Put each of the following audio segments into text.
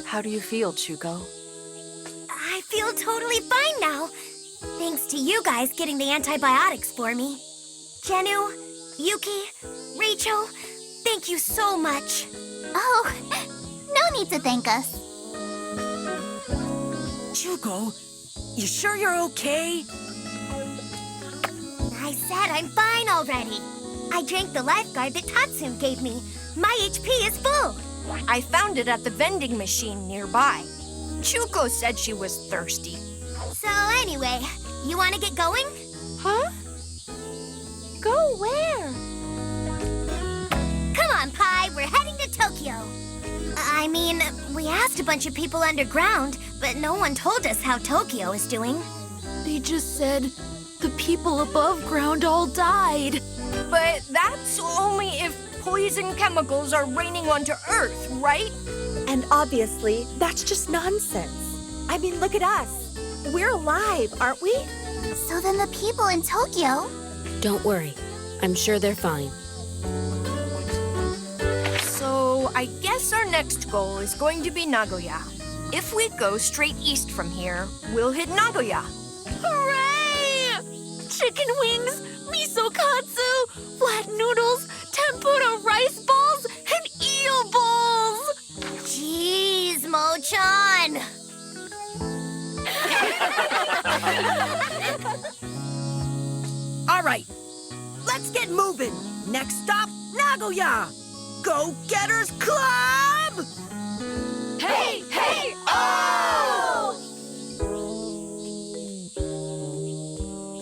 How do you feel, Chuko? I feel totally fine now. Thanks to you guys getting the antibiotics for me. Jennu, Yuki, Rachel, thank you so much. Oh, no need to thank us. Chuko, you sure you're okay? I said I'm fine already. I drank the lifeguard that Tatsum gave me. My HP is full. I found it at the vending machine nearby. Chuko said she was thirsty. So anyway, you want to get going? Huh? Go where? Come on, Pi, we're heading to Tokyo. I mean, we asked a bunch of people underground, but no one told us how Tokyo is doing. They just said the people above ground all died. But that's only if poison chemicals are raining onto Earth, right? And obviously, that's just nonsense. I mean, look at us. We're alive, aren't we? So then the people in Tokyo... Don't worry. I'm sure they're fine. So I guess our next goal is going to be Nagoya. If we go straight east from here, we'll hit Nagoya. Hooray! Chicken wings, miso katsu, flat noodles, tempura rice balls, and eel balls! Jeez, Mo-chan! All right, let's get moving. Next stop, Nagoya. Go-Getters Club! Hey, hey, oh!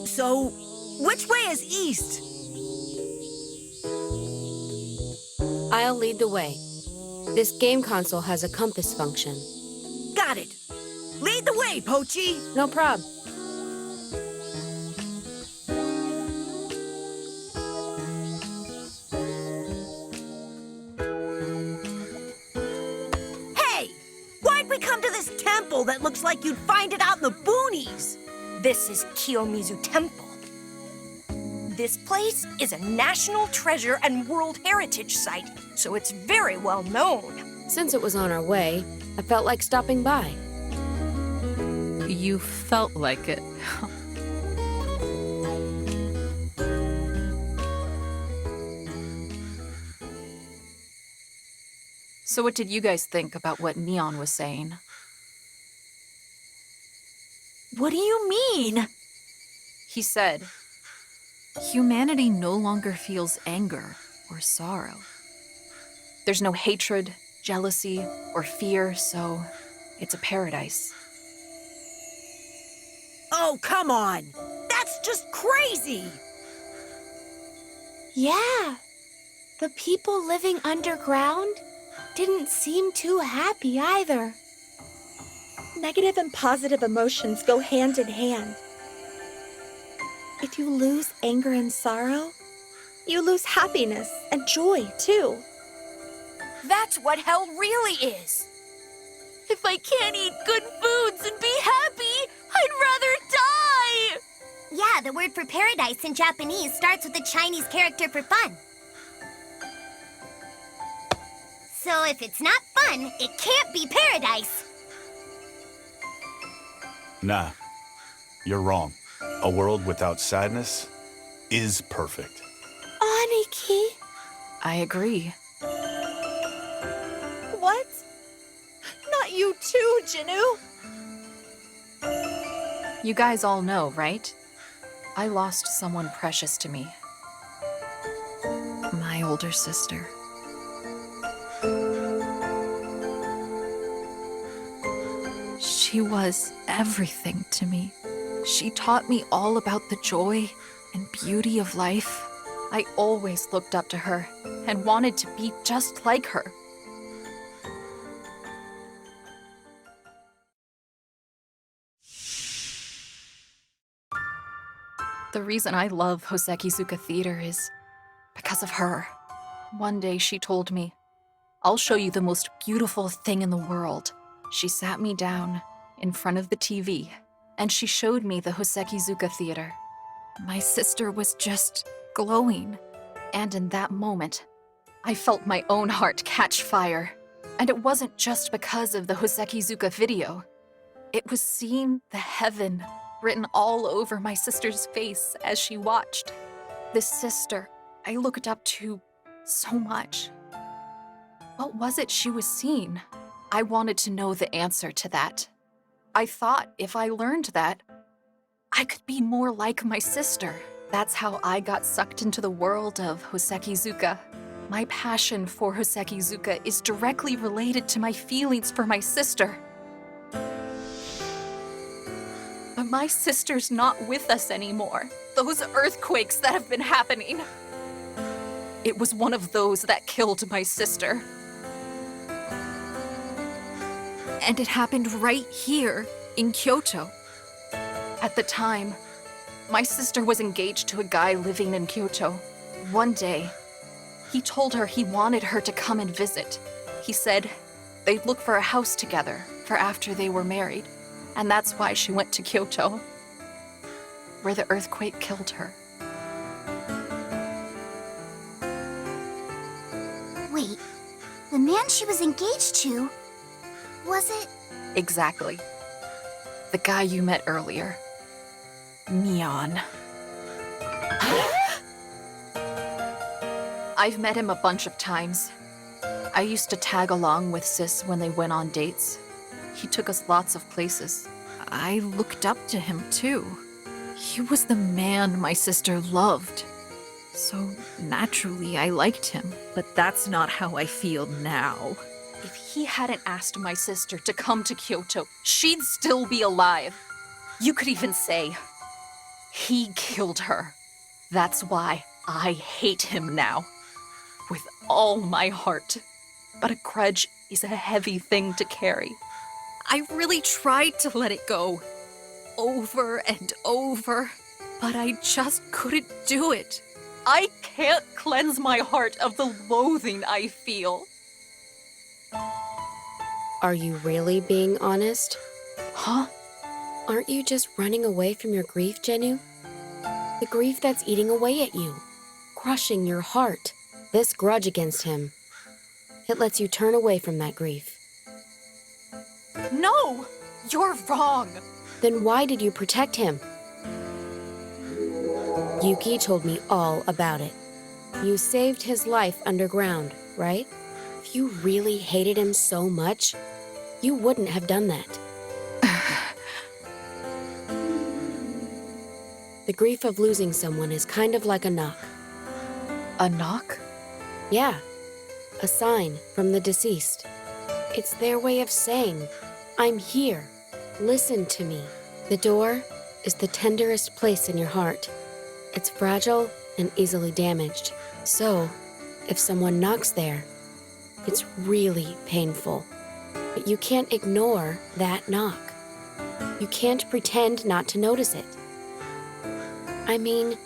So, which way is east? I'll lead the way. This game console has a compass function. Got it. Lead the way, Pochi. No prob. Hey, why'd we come to this temple that looks like you'd find it out in the boonies? This is Kiyomizu Temple. This place is a national treasure and World Heritage Site, so it's very well known. Since it was on our way, I felt like stopping by. You felt like it. So what did you guys think about what Neon was saying? What do you mean? He said, humanity no longer feels anger or sorrow. There's no hatred, jealousy, or fear, so it's a paradise. Oh, come on. That's just crazy. Yeah. The people living underground didn't seem too happy either. Negative and positive emotions go hand in hand. If you lose anger and sorrow, you lose happiness and joy, too. That's what hell really is. If I can't eat good foods and be happy, I'd rather die! Yeah, the word for paradise in Japanese starts with a Chinese character for fun. So if it's not fun, it can't be paradise. Nah, you're wrong. A world without sadness is perfect. Aniki. I agree. What? Not you too, Jennu. You guys all know, right? I lost someone precious to me. My older sister. She was everything to me. She taught me all about the joy and beauty of life. I always looked up to her and wanted to be just like her. The reason I love Hosekizuka Theater is because of her. One day she told me, "I'll show you the most beautiful thing in the world." She sat me down in front of the TV, and she showed me the Hosekizuka Theater. My sister was just glowing, and in that moment, I felt my own heart catch fire. And it wasn't just because of the Hosekizuka video. It was seeing the heaven written all over my sister's face as she watched. This sister I looked up to so much. What was it she was seeing? I wanted to know the answer to that. I thought if I learned that, I could be more like my sister. That's how I got sucked into the world of Hosekizuka. My passion for Hosekizuka is directly related to my feelings for my sister. But my sister's not with us anymore. Those earthquakes that have been happening. It was one of those that killed my sister. And it happened right here in Kyoto. At the time, my sister was engaged to a guy living in Kyoto. One day, he told her he wanted her to come and visit. He said they'd look for a house together for after they were married. And that's why she went to Kyoto, where the earthquake killed her. Wait, the man she was engaged to, was it? Exactly. The guy you met earlier. Neon. I've met him a bunch of times. I used to tag along with Sis when they went on dates. He took us lots of places. I looked up to him too. He was the man my sister loved. So naturally I liked him. But that's not how I feel now. If he hadn't asked my sister to come to Kyoto, she'd still be alive. You could even say, he killed her. That's why I hate him now. With all my heart. But a grudge is a heavy thing to carry. I really tried to let it go. Over and over. But I just couldn't do it. I can't cleanse my heart of the loathing I feel. Are you really being honest? Huh? Aren't you just running away from your grief, Genu? The grief that's eating away at you, crushing your heart. This grudge against him, it lets you turn away from that grief. No! You're wrong! Then why did you protect him? Yuki told me all about it. You saved his life underground, right? If you really hated him so much, you wouldn't have done that. The grief of losing someone is kind of like a knock. A knock? Yeah, a sign from the deceased. It's their way of saying, I'm here. Listen to me. The door is the tenderest place in your heart. It's fragile and easily damaged. So, if someone knocks there, it's really painful. But you can't ignore that knock. You can't pretend not to notice it. I mean,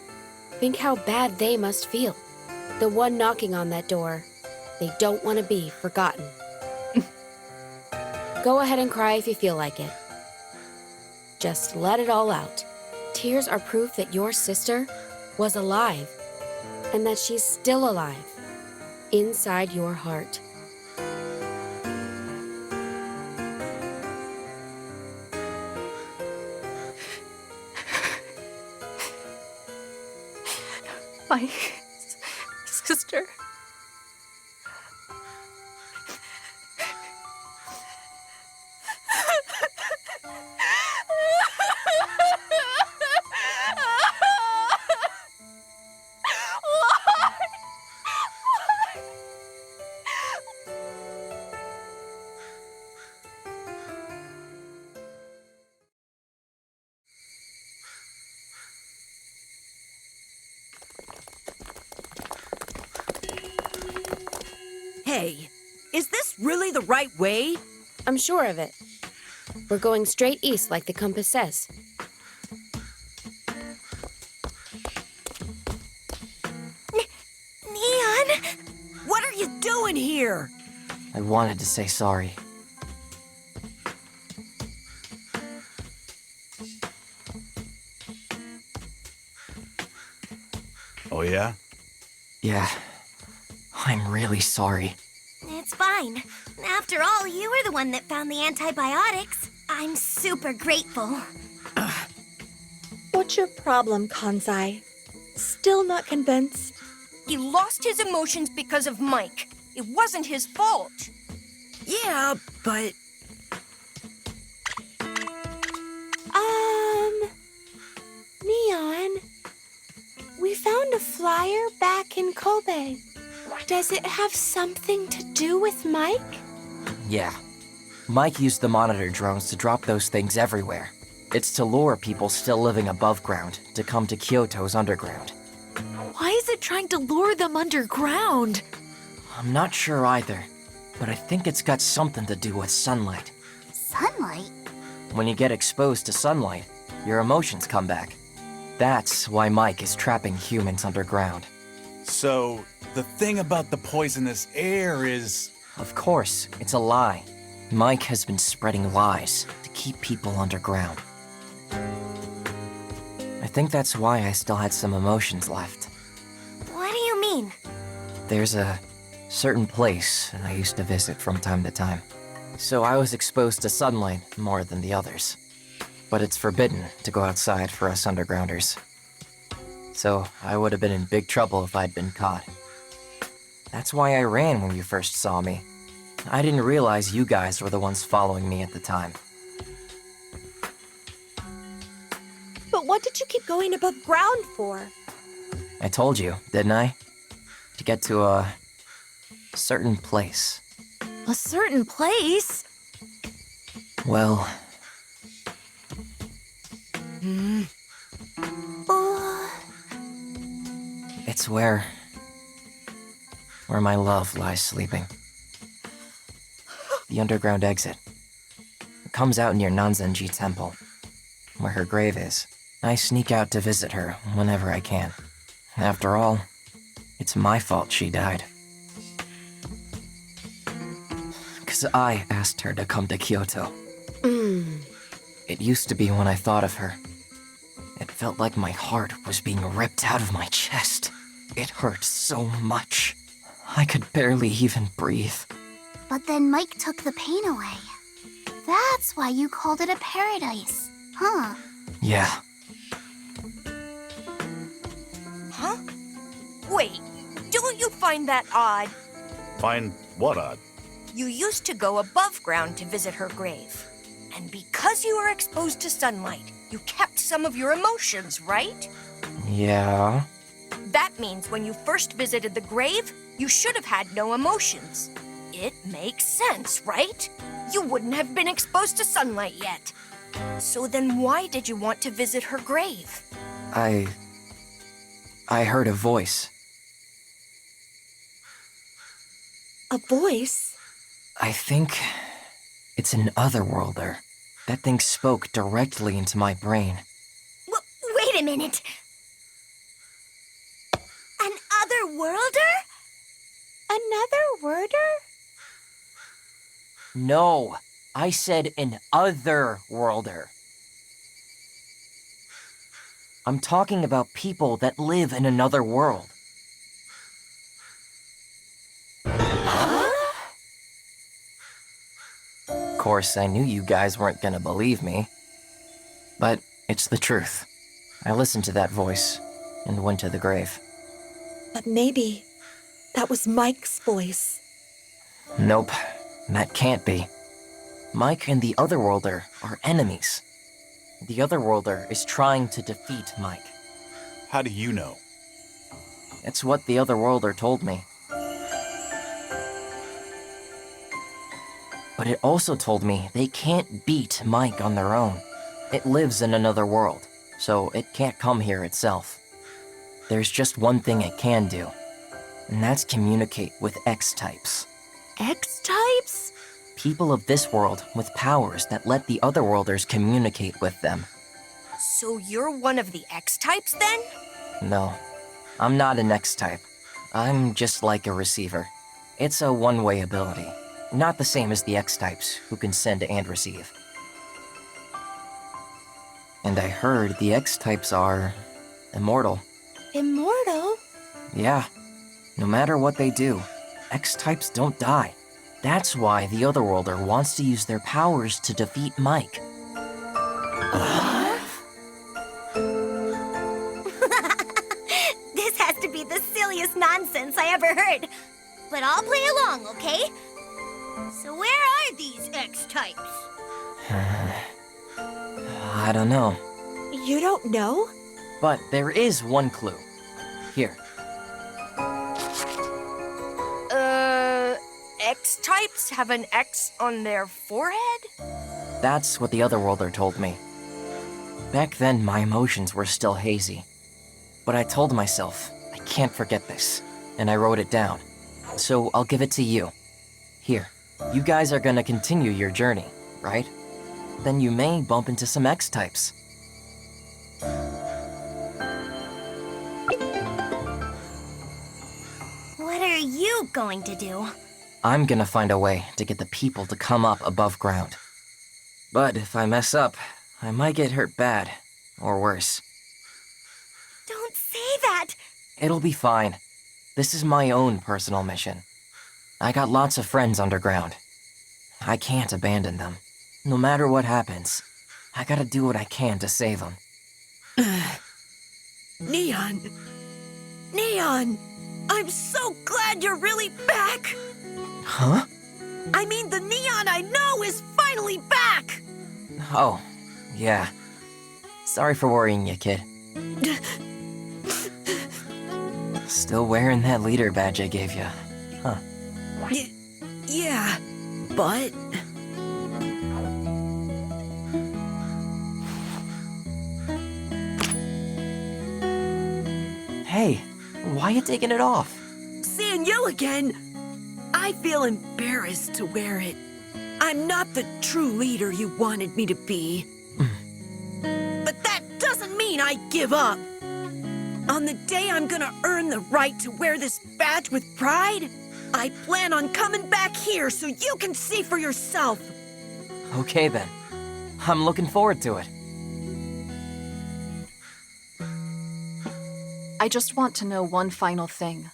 think how bad they must feel. The one knocking on that door, they don't want to be forgotten. Go ahead and cry if you feel like it. Just let it all out. Tears are proof that your sister was alive, and that she's still alive, inside your heart. My sister. Hey, is this really the right way? I'm sure of it. We're going straight east like the compass says. Neon! What are you doing here? I wanted to say sorry. Oh, yeah? Yeah, I'm really sorry. It's fine. After all, you were the one that found the antibiotics. I'm super grateful. What's your problem, Kanzai? Still not convinced? He lost his emotions because of Mike. It wasn't his fault. Yeah, but Neon, we found a flyer back in Kobe. Does it have something to do with Mike? Yeah. Mike used the monitor drones to drop those things everywhere. It's to lure people still living above ground to come to Kyoto's underground. Why is it trying to lure them underground? I'm not sure either, but I think it's got something to do with sunlight. Sunlight? When you get exposed to sunlight, your emotions come back. That's why Mike is trapping humans underground. So, the thing about the poisonous air is... Of course, it's a lie. Mike has been spreading lies to keep people underground. I think that's why I still had some emotions left. What do you mean? There's a certain place I used to visit from time to time. So I was exposed to sunlight more than the others. But it's forbidden to go outside for us undergrounders. So I would have been in big trouble if I'd been caught. That's why I ran when you first saw me. I didn't realize you guys were the ones following me at the time. But what did you keep going above ground for? I told you, didn't I? To get to a certain place. A certain place? Well, it's where my love lies sleeping. The underground exit. It comes out near Nanzenji Temple, where her grave is. I sneak out to visit her whenever I can. After all, it's my fault she died. 'Cause I asked her to come to Kyoto. It used to be when I thought of her. It felt like my heart was being ripped out of my chest. It hurt so much. I could barely even breathe. But then Mike took the pain away. That's why you called it a paradise, huh? Yeah, Huh? Wait, don't you find that odd? Find what odd? You used to go above ground to visit her grave. And because you were exposed to sunlight, you kept some of your emotions, right? yeah. That means when you first visited the grave, you should have had no emotions. It makes sense, right? You wouldn't have been exposed to sunlight yet. So then why did you want to visit her grave? I heard a voice. A voice? I think it's an otherworlder. That thing spoke directly into my brain. Wait a minute. An otherworlder? Another worder? No, I said an otherworlder. I'm talking about people that live in another world. Of course, I knew you guys weren't gonna believe me. But it's the truth. I listened to that voice and went to the grave. But maybe that was Mike's voice. Nope, that can't be. Mike and the Otherworlder are enemies. The Otherworlder is trying to defeat Mike. How do you know? It's what the Otherworlder told me. But it also told me they can't beat Mike on their own. It lives in another world, so it can't come here itself. There's just one thing it can do, and that's communicate with X-types. X-types? People of this world with powers that let the Otherworlders communicate with them. So you're one of the X-types then? No, I'm not an X-type. I'm just like a receiver. It's a one-way ability, not the same as the X-types who can send and receive. And I heard the X-types are immortal. Immortal? Yeah, no matter what they do, X-types don't die. That's why the Otherworlder wants to use their powers to defeat Mike. This has to be the silliest nonsense I ever heard. But I'll play along, okay? So where are these X-types? I don't know. You don't know? But there is one clue. Here. X-types have an X on their forehead? That's what the Otherworlder told me. Back then, my emotions were still hazy. But I told myself, I can't forget this, and I wrote it down. So I'll give it to you. Here, you guys are gonna continue your journey, right? Then you may bump into some X-types. What are you going to do? I'm gonna find a way to get the people to come up above ground. But if I mess up, I might get hurt bad, or worse. Don't say that! It'll be fine. This is my own personal mission. I got lots of friends underground. I can't abandon them. No matter what happens, I gotta do what I can to save them. Neon! Neon! I'm so glad you're really back! Huh? I mean, the Neon I know is finally back! Oh, yeah. Sorry for worrying you, kid. Still wearing that leader badge I gave you, huh? Yeah, but... Hey, why you taking it off? Seeing you again, I feel embarrassed to wear it. I'm not the true leader you wanted me to be. But that doesn't mean I give up. On the day I'm gonna earn the right to wear this badge with pride, I plan on coming back here so you can see for yourself. Okay then. I'm looking forward to it. I just want to know one final thing.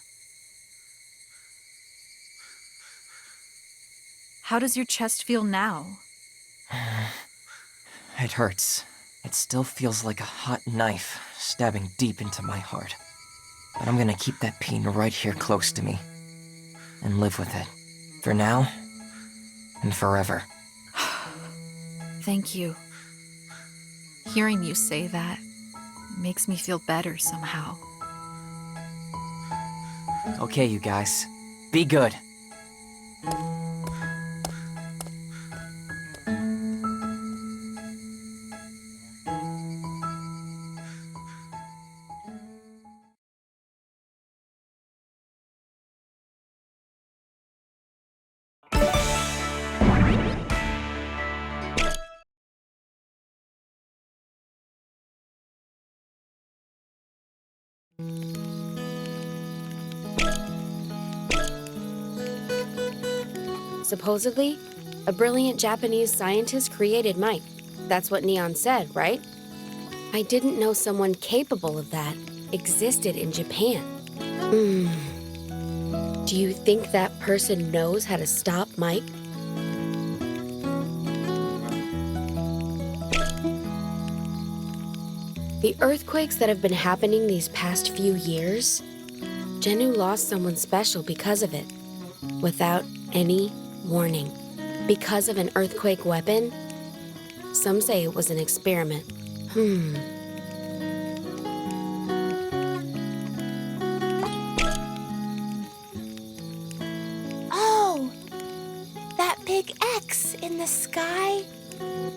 How does your chest feel now? It hurts. It still feels like a hot knife stabbing deep into my heart. But I'm gonna keep that pain right here close to me. And live with it. For now, and forever. Thank you. Hearing you say that makes me feel better somehow. Okay, you guys. Be good. Supposedly, a brilliant Japanese scientist created Mike. That's what Neon said, right? I didn't know someone capable of that existed in Japan. Do you think that person knows how to stop Mike? The earthquakes that have been happening these past few years, Genu lost someone special because of it, without any warning. Because of an earthquake weapon? Some say it was an experiment. Oh, that big X in the sky.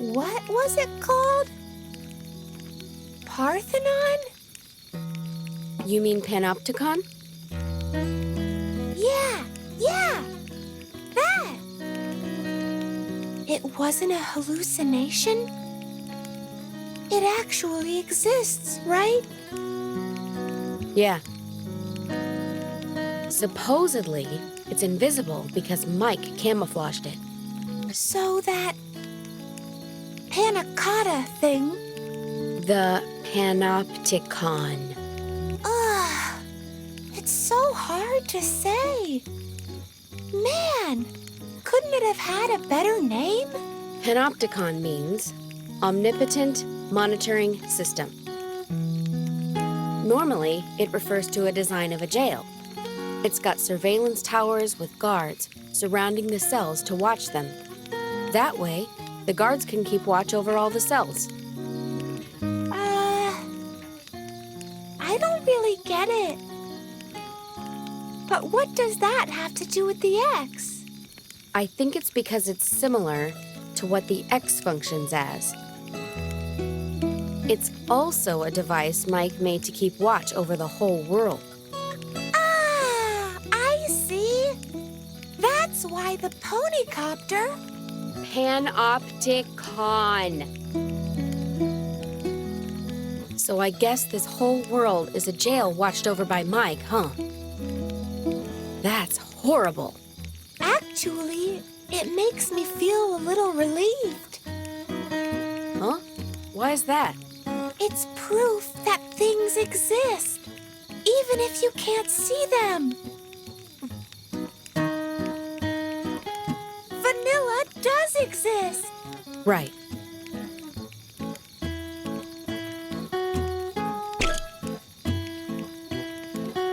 What was it called? Parthenon? You mean Panopticon? Yeah, that. It wasn't a hallucination? It actually exists, right? Yeah. Supposedly, it's invisible because Mike camouflaged it. So that panna cotta thing. The Panopticon. Ugh, it's so hard to say. Man, couldn't it have had a better name? Panopticon means Omnipotent Monitoring System. Normally, it refers to a design of a jail. It's got surveillance towers with guards surrounding the cells to watch them. That way, the guards can keep watch over all the cells. I don't really get it. But what does that have to do with the X? I think it's because it's similar to what the X functions as. It's also a device Mike made to keep watch over the whole world. Ah, I see. That's why the ponycopter... Panopticon. So I guess this whole world is a jail watched over by Mike, huh? That's horrible. Actually, it makes me feel a little relieved. Huh? Why is that? It's proof that things exist, even if you can't see them. Vanilla does exist. Right.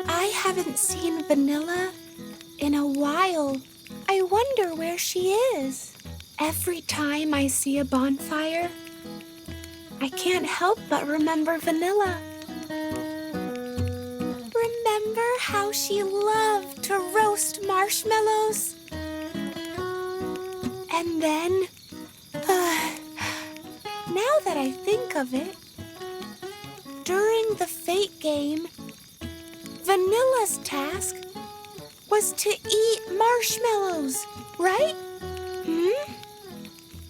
I haven't seen Vanilla in a while. I wonder where she is. Every time I see a bonfire, I can't help but remember Vanilla. Remember how she loved to roast marshmallows? And then, now that I think of it, during the Fate game, Vanilla's task was to eat marshmallows, right?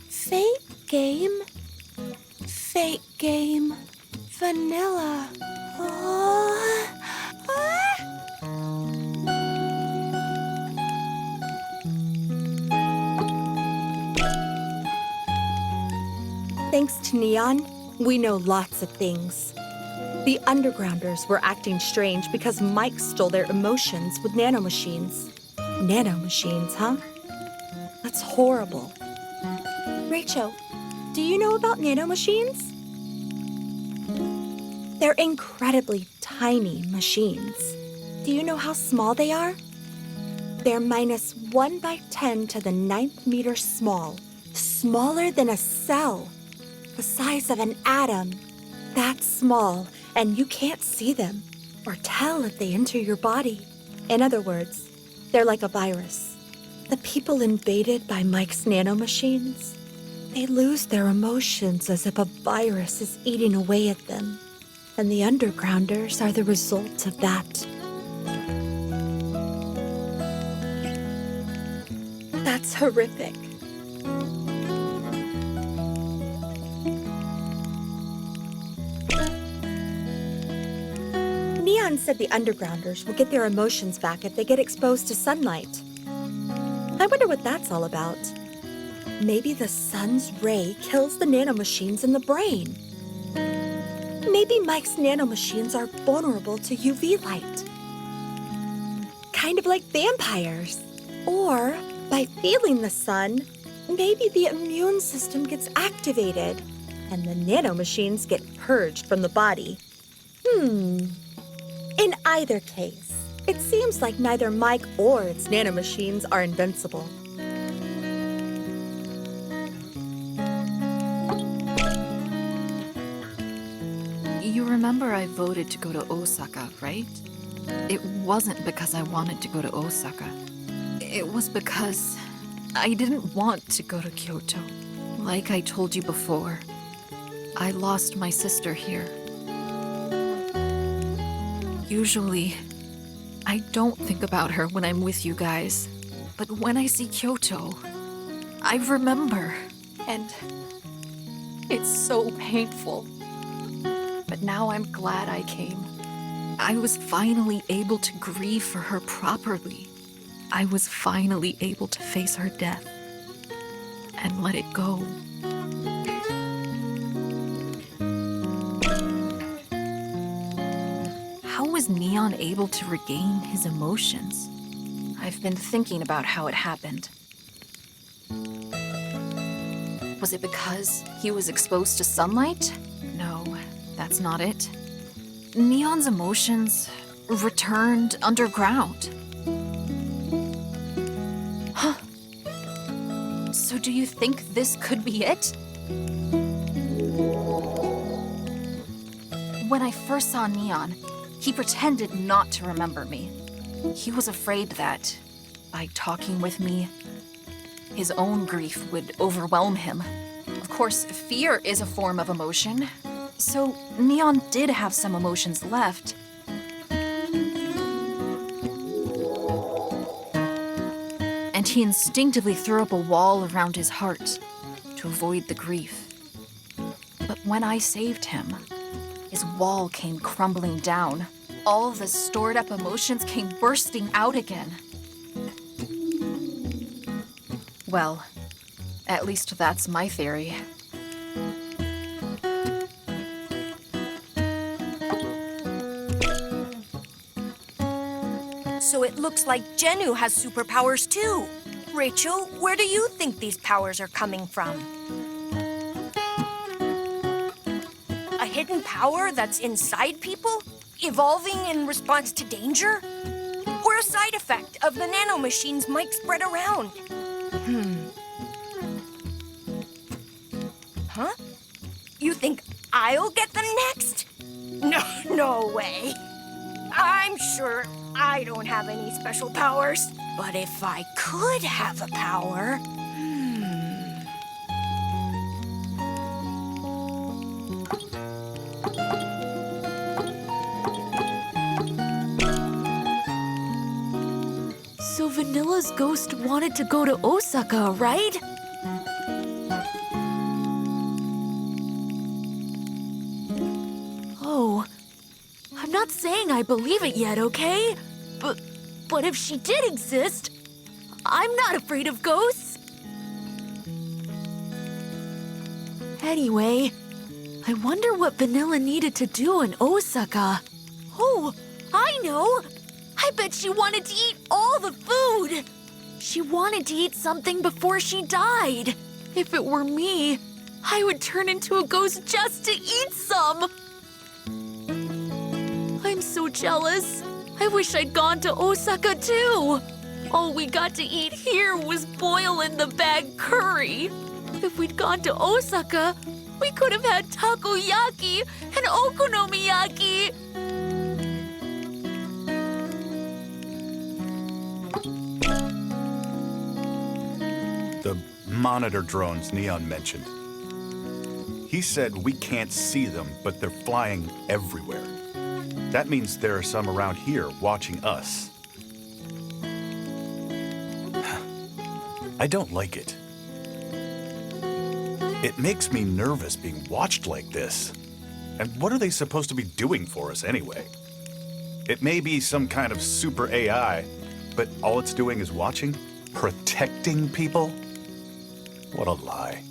Fate game, Vanilla. Thanks to Neon, we know lots of things. The Undergrounders were acting strange because Mike stole their emotions with nanomachines. Nanomachines, huh? That's horrible. Rachel, do you know about nanomachines? They're incredibly tiny machines. Do you know how small they are? They're minus 1 by 10 to the 9th meter small. Smaller than a cell. The size of an atom. That's small, and you can't see them or tell if they enter your body. In other words, they're like a virus. The people invaded by Mike's nanomachines, they lose their emotions as if a virus is eating away at them. And the Undergrounders are the result of that. That's horrific. Neon said the Undergrounders will get their emotions back if they get exposed to sunlight. I wonder what that's all about. Maybe the sun's ray kills the nanomachines in the brain. Maybe Mike's nanomachines are vulnerable to UV light. Kind of like vampires. Or, by feeling the sun, maybe the immune system gets activated and the nanomachines get purged from the body. In either case, it seems like neither Mike or its nanomachines are invincible. You remember I voted to go to Osaka, right? It wasn't because I wanted to go to Osaka. It was because I didn't want to go to Kyoto. Like I told you before, I lost my sister here. Usually, I don't think about her when I'm with you guys. But when I see Kyoto, I remember. And it's so painful. But now I'm glad I came. I was finally able to grieve for her properly. I was finally able to face her death and let it go. How was Neon able to regain his emotions? I've been thinking about how it happened. Was it because he was exposed to sunlight? No, that's not it. Neon's emotions returned underground. Huh. So do you think this could be it? When I first saw Neon, he pretended not to remember me. He was afraid that, by talking with me, his own grief would overwhelm him. Of course, fear is a form of emotion, so Neon did have some emotions left. And he instinctively threw up a wall around his heart to avoid the grief. But when I saved him, his wall came crumbling down. All the stored up emotions came bursting out again. Well, at least that's my theory. So it looks like Jenu has superpowers too. Rachel, where do you think these powers are coming from? A hidden power that's inside people? Evolving in response to danger? Or a side effect of the nanomachines Mike spread around? Huh? You think I'll get them next? No way. I'm sure I don't have any special powers. But if I could have a power... So Vanilla's ghost wanted to go to Osaka, right? Oh, I'm not saying I believe it yet, okay? But if she did exist, I'm not afraid of ghosts. Anyway, I wonder what Vanilla needed to do in Osaka. Oh, I know! I bet she wanted to eat all the food! She wanted to eat something before she died. If it were me, I would turn into a ghost just to eat some! I'm so jealous. I wish I'd gone to Osaka too. All we got to eat here was boil in the bag curry. If we'd gone to Osaka, we could have had takoyaki and okonomiyaki. The monitor drones Neon mentioned. He said we can't see them, but they're flying everywhere. That means there are some around here watching us. I don't like it. It makes me nervous being watched like this. And what are they supposed to be doing for us anyway? It may be some kind of super AI, but all it's doing is watching? Protecting people? What a lie.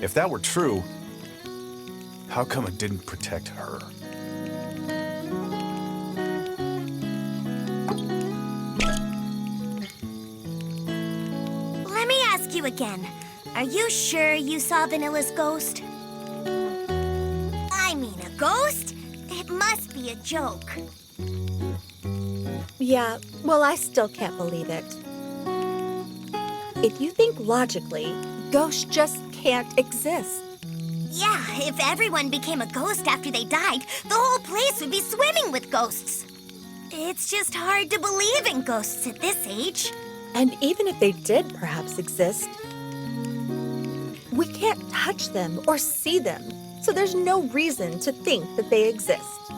If that were true, how come it didn't protect her? Let me ask you again. Are you sure you saw Vanilla's ghost? I mean, a ghost? It must be a joke. Yeah, well, I still can't believe it. If you think logically, ghosts just can't exist. Yeah, if everyone became a ghost after they died, the whole place would be swimming with ghosts. It's just hard to believe in ghosts at this age. And even if they did perhaps exist, we can't touch them or see them, so there's no reason to think that they exist.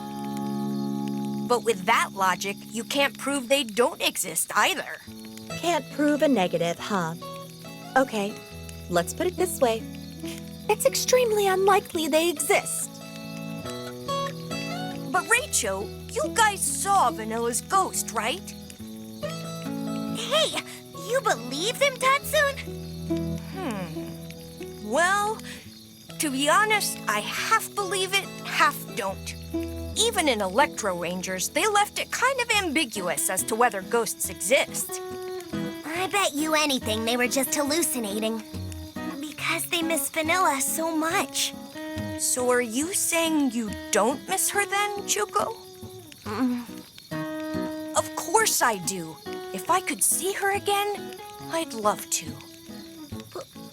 But with that logic, you can't prove they don't exist either. Can't prove a negative, huh? Okay, let's put it this way. It's extremely unlikely they exist. But Rachel, you guys saw Vanilla's ghost, right? Hey, you believe them, Tatsun? Well, to be honest, I half believe it, half don't. Even in Electro Rangers, they left it kind of ambiguous as to whether ghosts exist. I bet you anything they were just hallucinating. Because they miss Vanilla so much. So are you saying you don't miss her then, Chuko? Of course I do. If I could see her again, I'd love to.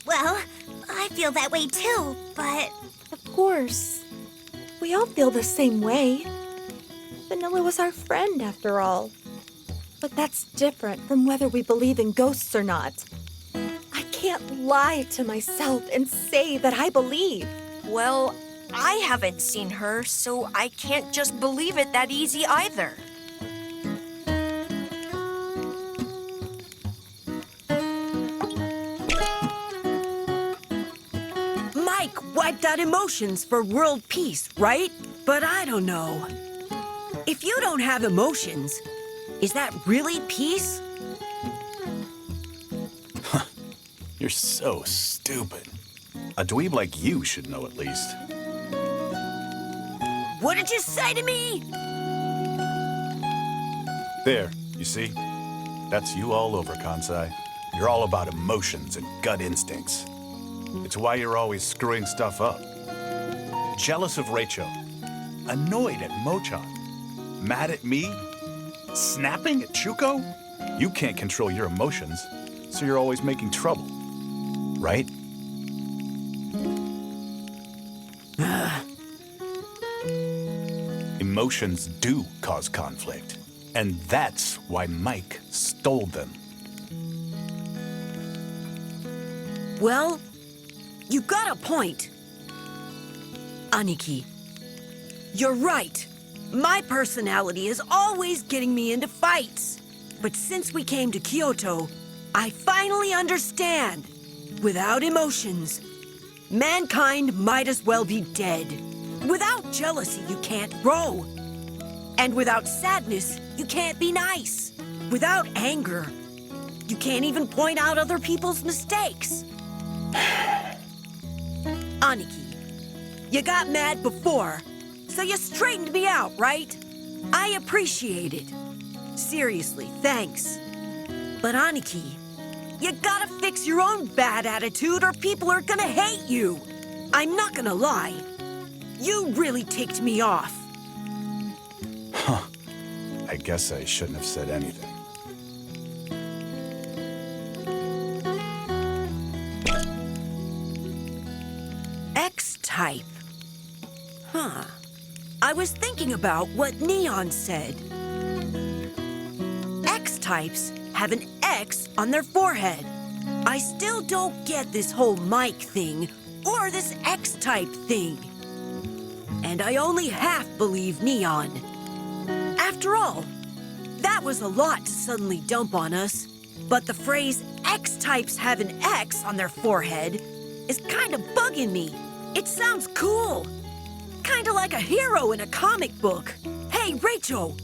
Well, I feel that way too, but... Of course. We all feel the same way. Vanilla was our friend, after all. But that's different from whether we believe in ghosts or not. I can't lie to myself and say that I believe. Well, I haven't seen her, so I can't just believe it that easy either. Mike wiped out emotions for world peace, right? But I don't know. If you don't have emotions, is that really peace? You're so stupid. A dweeb like you should know at least. What did you say to me? There, you see? That's you all over, Kansai. You're all about emotions and gut instincts. It's why you're always screwing stuff up. Jealous of Rachel. Annoyed at Mochan. Mad at me. Snapping at Chuko. You can't control your emotions, so you're always making trouble. Right? Emotions do cause conflict, and that's why Mike stole them. Well, you got a point. Aniki, you're right. My personality is always getting me into fights. But since we came to Kyoto, I finally understand. Without emotions, mankind might as well be dead. Without jealousy, you can't grow. And without sadness, you can't be nice. Without anger, you can't even point out other people's mistakes. Aniki, you got mad before, so you straightened me out, right? I appreciate it. Seriously, thanks. But Aniki, you gotta fix your own bad attitude or people are gonna hate you. I'm not gonna lie. You really ticked me off. Huh. I guess I shouldn't have said anything. X-type. Huh. I was thinking about what Neon said. X-types have an X on their forehead. I still don't get this whole Mike thing or this X-type thing. And I only half believe Neon. After all, that was a lot to suddenly dump on us. But the phrase X-types have an X on their forehead is kind of bugging me. It sounds cool. Kind of like a hero in a comic book. Hey, Rachel,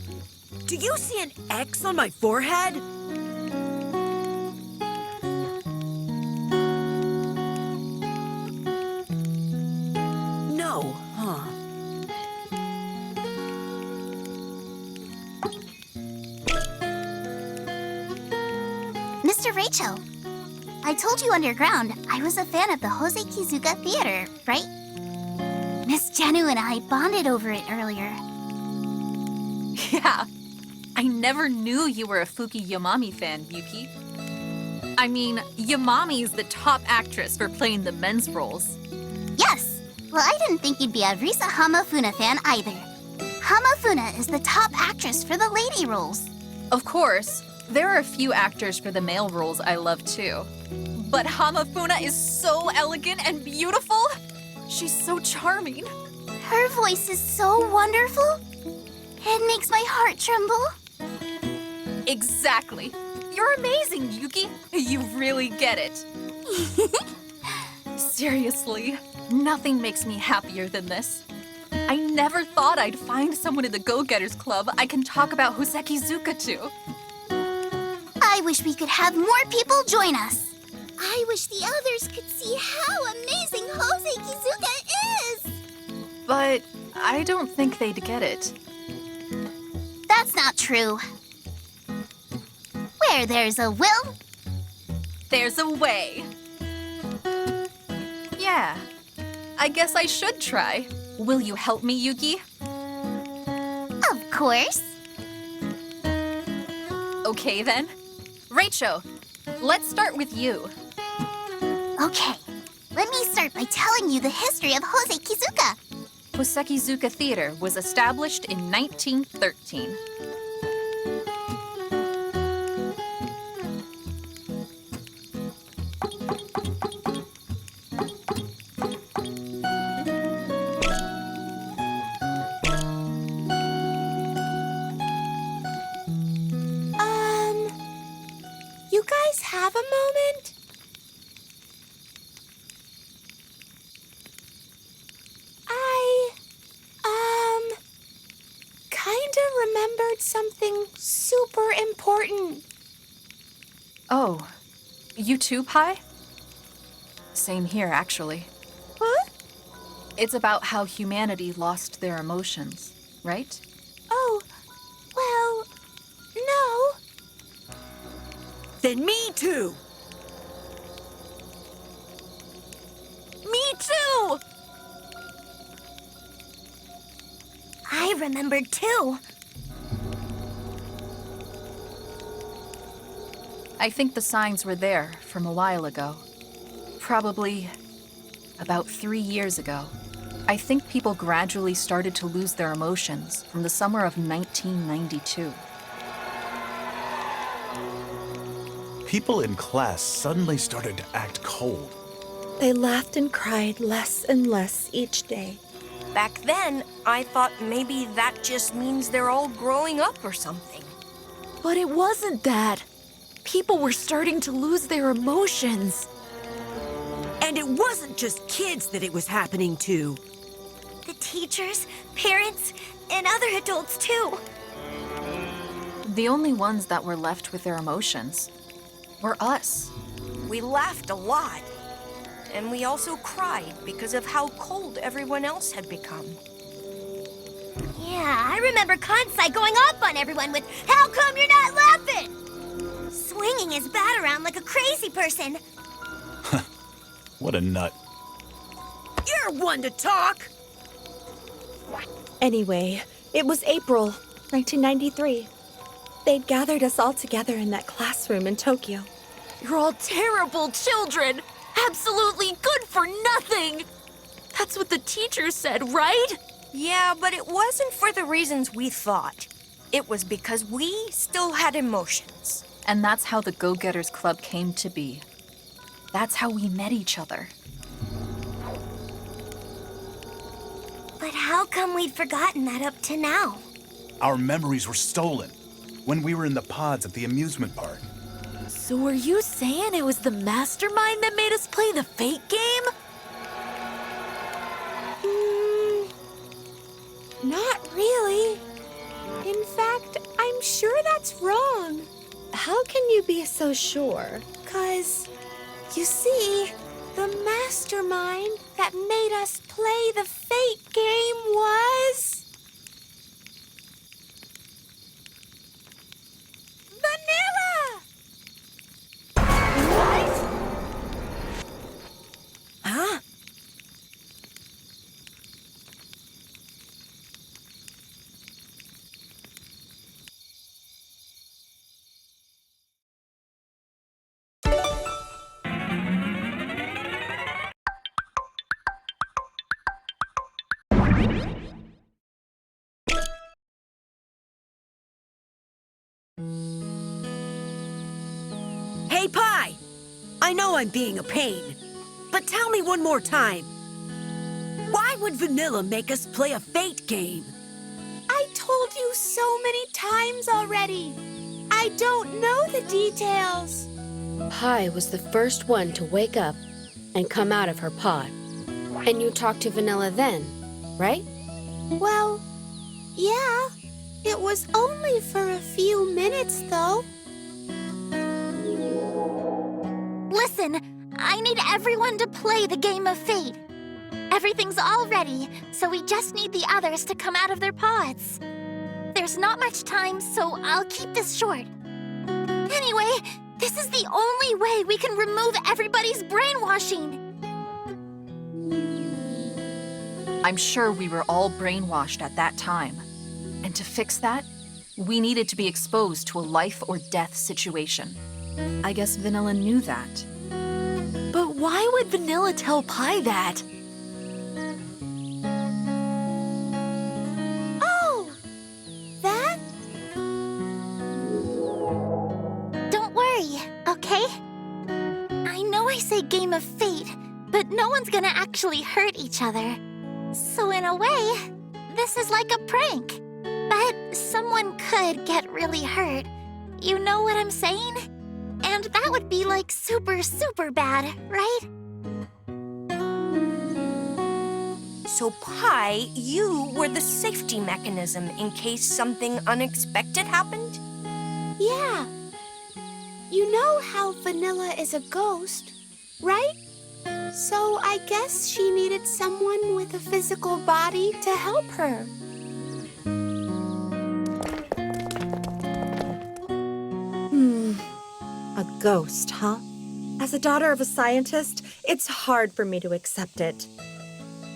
do you see an X on my forehead? No, huh? Mr. Rachel, I told you underground I was a fan of the Jose Kizuka Theater, right? Miss Janu and I bonded over it earlier. Yeah. I never knew you were a Fuki Yamami fan, Yuki. I mean, Yamami's the top actress for playing the men's roles. Yes. Well, I didn't think you'd be a Risa Hamafuna fan either. Hamafuna is the top actress for the lady roles. Of course, there are a few actors for the male roles I love too. But Hamafuna is so elegant and beautiful. She's so charming. Her voice is so wonderful. It makes my heart tremble. Exactly. You're amazing, Yuki. You really get it. Seriously, nothing makes me happier than this. I never thought I'd find someone in the Go-Getters Club I can talk about Hosekizuka to. I wish we could have more people join us. I wish the others could see how amazing Jose Kizuka is. But I don't think they'd get it. That's not true. Where there's a will, There's a way. Yeah, I guess I should try. Will you help me, Yuki? of course. Okay then. Rachel, let's start with you. Okay, let me start by telling you the history of Jose Kizuka. Hosekizuka Theater was established in 1913. You guys have a moment? Kinda remembered something super important. Oh, you too, Pi? Same here, actually. Huh? It's about how humanity lost their emotions, right? Oh, well, no. Then me too. Me too! I remembered too. I think the signs were there from a while ago. Probably about 3 years ago. I think people gradually started to lose their emotions from the summer of 1992. People in class suddenly started to act cold. They laughed and cried less and less each day. Back then, I thought maybe that just means they're all growing up or something. But it wasn't that. People were starting to lose their emotions. And it wasn't just kids that it was happening to. The teachers, parents, and other adults too. The only ones that were left with their emotions were us. We laughed a lot. And we also cried because of how cold everyone else had become. Yeah, I remember Kansai going up on everyone with, "How come you're not laughing?" Swinging his bat around like a crazy person. What a nut. You're one to talk. Anyway, it was April 1993. They'd gathered us all together in that classroom in Tokyo. You're all terrible children! Absolutely good for nothing! That's what the teacher said, right? Yeah, but it wasn't for the reasons we thought. It was because we still had emotions. And that's how the Go-Getters Club came to be. That's how we met each other. But how come we'd forgotten that up to now? Our memories were stolen when we were in the pods at the amusement park. So are you saying it was the mastermind that made us play the fake game? Not really. In fact, I'm sure that's wrong. How can you be so sure? 'Cause, you see, the mastermind that made us play the fake game was... Vanilla! Huh? Hey, Pi! I know I'm being a pain, but tell me one more time. Why would Vanilla make us play a fate game? I told you so many times already. I don't know the details. Pi was the first one to wake up and come out of her pod. And you talked to Vanilla then, right? Well, yeah. It was only for a few minutes, though. Listen, I need everyone to play the game of fate. Everything's all ready, so we just need the others to come out of their pods. There's not much time, so I'll keep this short. Anyway, this is the only way we can remove everybody's brainwashing. I'm sure we were all brainwashed at that time. And to fix that, we needed to be exposed to a life or death situation. I guess Vanilla knew that. But why would Vanilla tell Pi that? Oh! That? Don't worry, okay? I know I say game of fate, but no one's gonna actually hurt each other. So in a way, this is like a prank. But someone could get really hurt. You know what I'm saying? And that would be like super, super bad, right? So, Pi, you were the safety mechanism in case something unexpected happened? Yeah. You know how Vanilla is a ghost, right? So I guess she needed someone with a physical body to help her. A ghost, huh? As a daughter of a scientist, it's hard for me to accept it.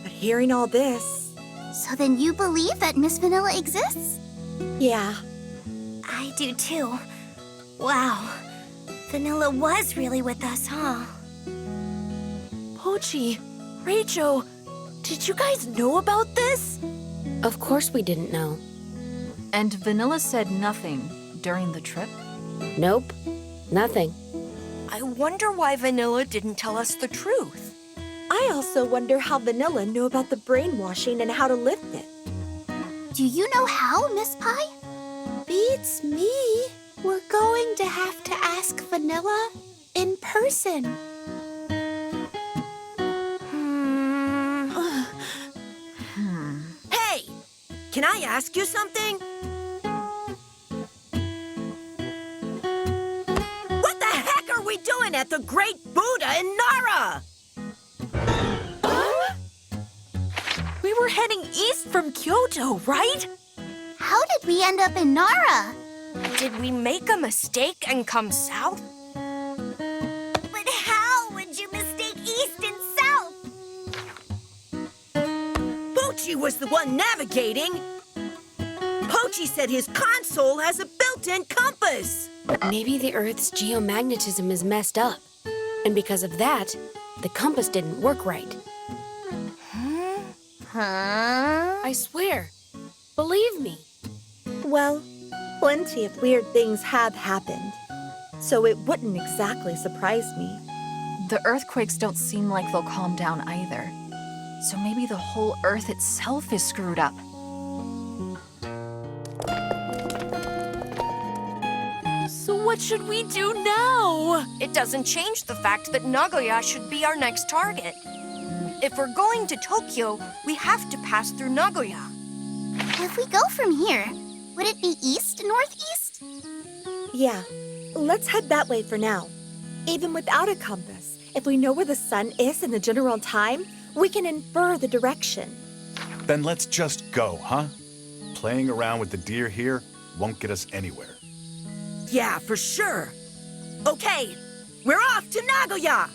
But hearing all this... So then you believe that Miss Vanilla exists? Yeah. I do too. Wow. Vanilla was really with us, huh? Pochi, Rachel, did you guys know about this? Of course we didn't know. And Vanilla said nothing during the trip? Nope, nothing. I wonder why Vanilla didn't tell us the truth. I also wonder how Vanilla knew about the brainwashing and how to lift it. Do you know how, Miss Pie? Beats me. We're going to have to ask Vanilla in person. Hey! Can I ask you something? What the heck are we doing at the Great Buddha in Nara? We were heading east from Kyoto, right? How did we end up in Nara? Did we make a mistake and come south? But how would you mistake east and south? Pochi was the one navigating. Pochi said his console has a built-in compass. Maybe the Earth's geomagnetism is messed up. And because of that, the compass didn't work right. Huh? I swear. Believe me. Well, plenty of weird things have happened, so it wouldn't exactly surprise me. The earthquakes don't seem like they'll calm down either. So maybe the whole Earth itself is screwed up. So what should we do now? It doesn't change the fact that Nagoya should be our next target. If we're going to Tokyo, we have to pass through Nagoya. If we go from here, would it be east, northeast? Yeah, let's head that way for now. Even without a compass, if we know where the sun is in the general time, we can infer the direction. Then let's just go, huh? Playing around with the deer here won't get us anywhere. Yeah, for sure. Okay, we're off to Nagoya.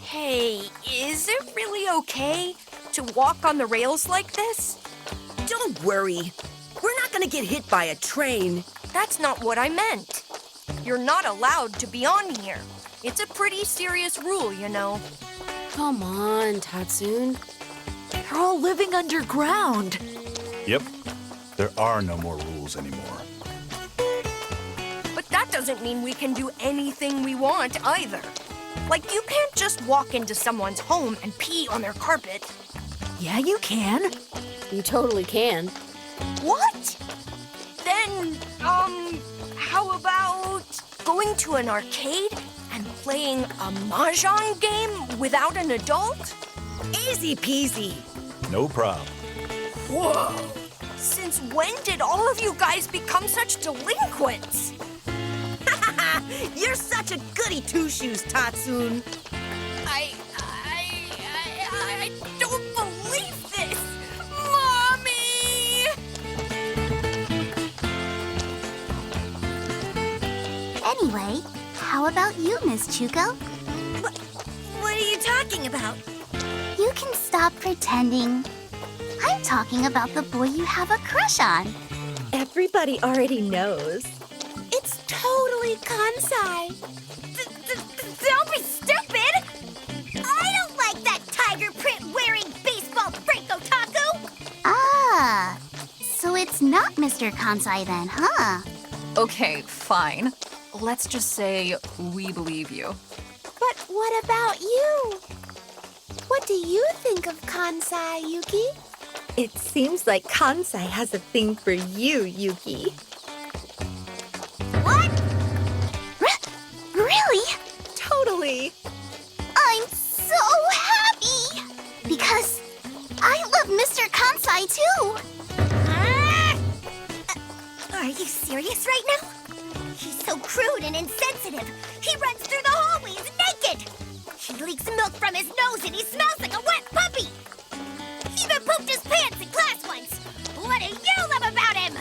Hey, is it really okay to walk on the rails like this? Don't worry. We're not gonna get hit by a train. That's not what I meant. You're not allowed to be on here. It's a pretty serious rule, you know. Come on, Tatsun. They're all living underground. Yep, there are no more rules anymore. But that doesn't mean we can do anything we want either. Like, you can't just walk into someone's home and pee on their carpet. Yeah, you can. You totally can. What? Then, how about going to an arcade and playing a mahjong game without an adult? Easy peasy. No problem. Whoa! Since when did all of you guys become such delinquents? You're such a goody two-shoes, Tatsun. I don't believe this! Mommy! Anyway, how about you, Miss Chuko? What are you talking about? You can stop pretending. I'm talking about the boy you have a crush on. Everybody already knows. It's totally Kansai. Don't be stupid! I don't like that tiger print wearing baseball freak otaku! Ah, so it's not Mr. Kansai then, huh? Okay, fine. Let's just say we believe you. But what about you? What do you think of Kansai, Yuki? It seems like Kansai has a thing for you, Yuki. What? Really? Totally. I'm so happy! Because I love Mr. Kansai too! Are you serious right now? He's so crude and insensitive. He runs through the hallways naked. He leaks milk from his nose and he smells like a wet puppy. He even pooped his pants in class once. What do you love about him?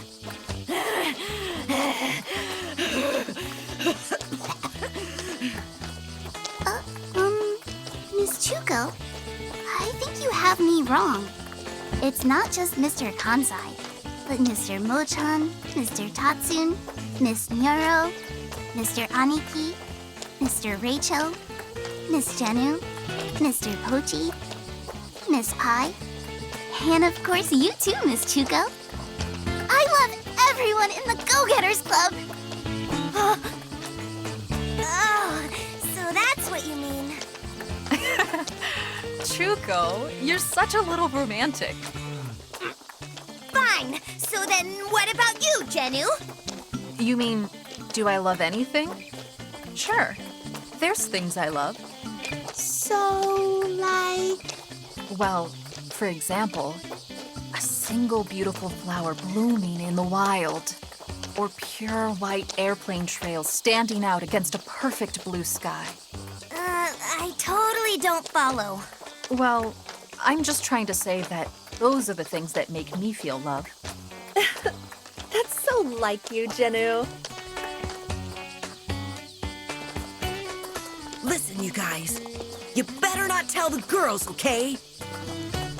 Miss Chuko, I think you have me wrong. It's not just Mr. Kansai, but Mr. Mochan, Mr. Tatsun, Miss Nyoro, Mr. Aniki, Mr. Rachel, Miss Jenu, Mr. Pochi, Miss Pai, and of course you too, Miss Chuko. I love everyone in the Go-Getters Club. Oh, so that's what you mean. Chuko, you're such a little romantic. Fine. So then what about you, Jenu? You mean, do I love anything? Sure. There's things I love. So, like... Well, for example, a single beautiful flower blooming in the wild, or pure white airplane trails standing out against a perfect blue sky. I totally don't follow. Well, I'm just trying to say that those are the things that make me feel love. That's so like you, Jenu. Listen, you guys. You better not tell the girls, okay?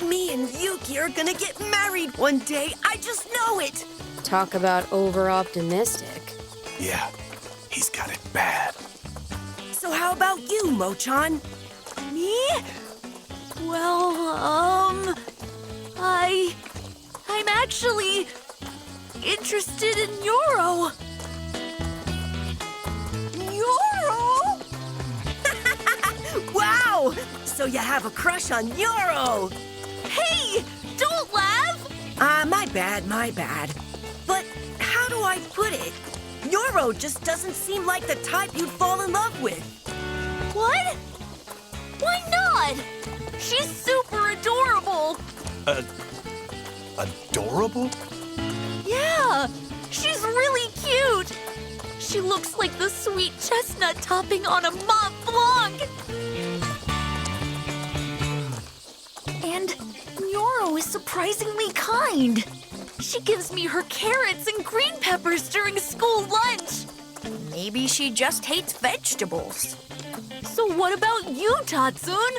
Me and Yuki are gonna get married one day. I just know it. Talk about over-optimistic. Yeah, he's got it bad. So how about you, Mochan? Me? Well, I'm actually interested in Nyoro. Nyoro? Wow! So you have a crush on Nyoro? Hey, don't laugh! My bad. But how do I put it? Nyoro just doesn't seem like the type you'd fall in love with. What? Why not? She's super adorable. Adorable? Yeah, she's really cute. She looks like the sweet chestnut topping on a Mont Blanc. And Nyoro is surprisingly kind. She gives me her carrots and green peppers during school lunch. Maybe she just hates vegetables. So what about you, Tatsun?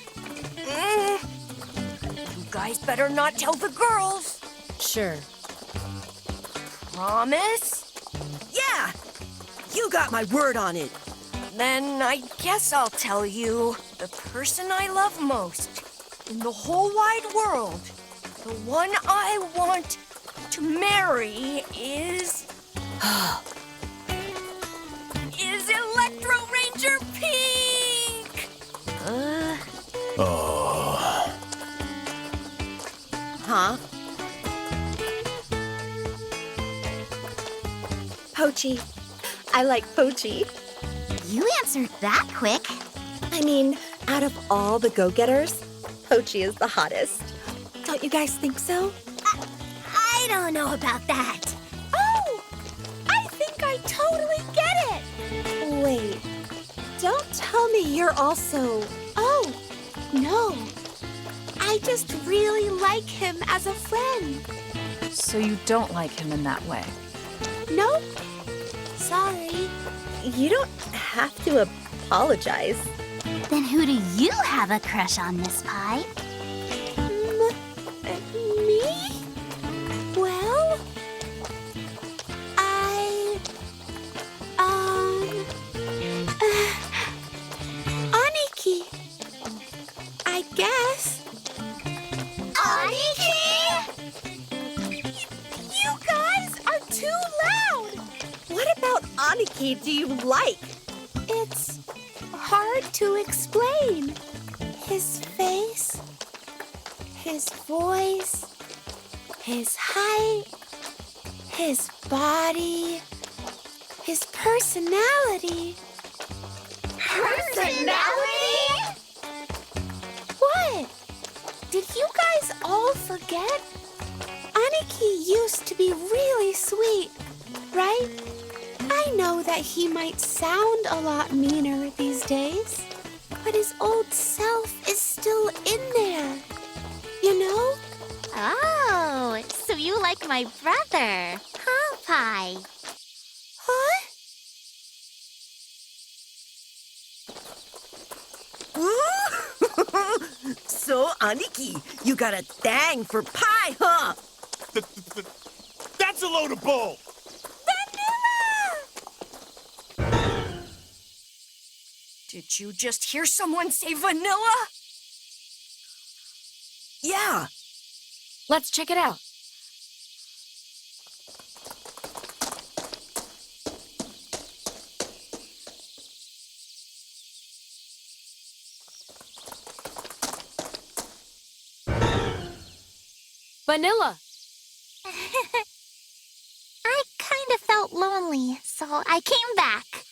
You guys better not tell the girls. Sure. Promise? Yeah! You got my word on it. Then I guess I'll tell you. The person I love most in the whole wide world, the one I want to marry is Electro Ranger Pink! Pochi. I like Pochi. You answered that quick. I mean, out of all the go-getters, Pochi is the hottest. Don't you guys think so? I don't know about that. Oh! I think I totally get it! Wait, don't tell me you're also... Oh, no. I just really like him as a friend. So you don't like him in that way. Nope. Sorry. You don't have to apologize. Then who do you have a crush on, Miss Pie? Me? Well, Aniki. I guess. Aniki! You guys are too loud. What about Aniki do you like? It's hard to explain. His face, his voice, his height, his body, his personality. Personality? What? Did you guys all forget? Aniki used to be really sweet, right? I know that he might sound a lot meaner these days, but his old self is still in there. You know? Oh, so you like my brother, huh, Pie? Huh? So, Aniki, you got a thing for pie, huh? That's a load of bull! Did you just hear someone say vanilla? Yeah. Let's check it out. Vanilla. I kind of felt lonely, so I came back.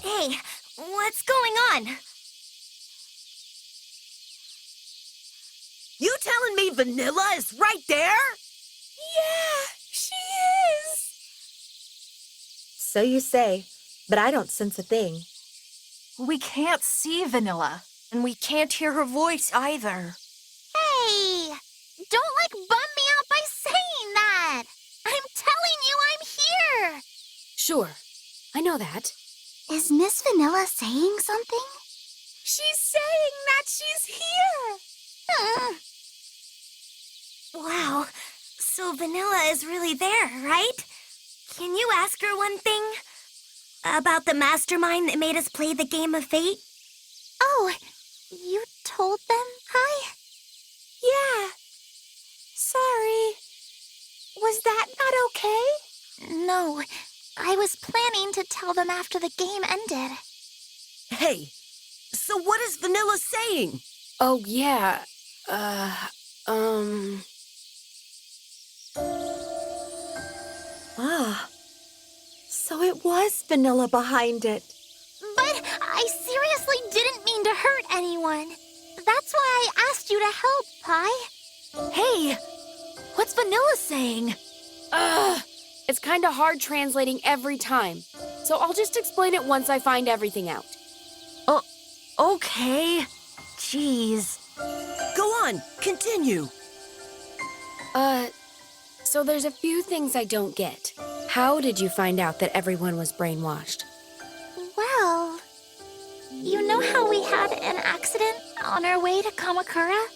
Hey, what's going on? You telling me Vanilla is right there? Yeah, she is. So you say, but I don't sense a thing. We can't see Vanilla. And we can't hear her voice either. Hey, don't bum me out by saying that. I'm telling you I'm here. Sure, I know that. Is Miss Vanilla saying something? She's saying that she's here. Wow, so Vanilla is really there, right? Can you ask her one thing? About the mastermind that made us play the game of fate? Oh, you told them, Hi? Yeah. Sorry. Was that not okay? No, I was planning to tell them after the game ended. Hey, so what is Vanilla saying? Oh, yeah. Ah. So it was Vanilla behind it. But I seriously didn't mean to hurt anyone. That's why I asked you to help, Pie. Hey, what's Vanilla saying? It's kind of hard translating every time. So I'll just explain it once I find everything out. Okay. Jeez. Go on, continue. So there's a few things I don't get. How did you find out that everyone was brainwashed? Well, you know how we had an accident on our way to Kamakura?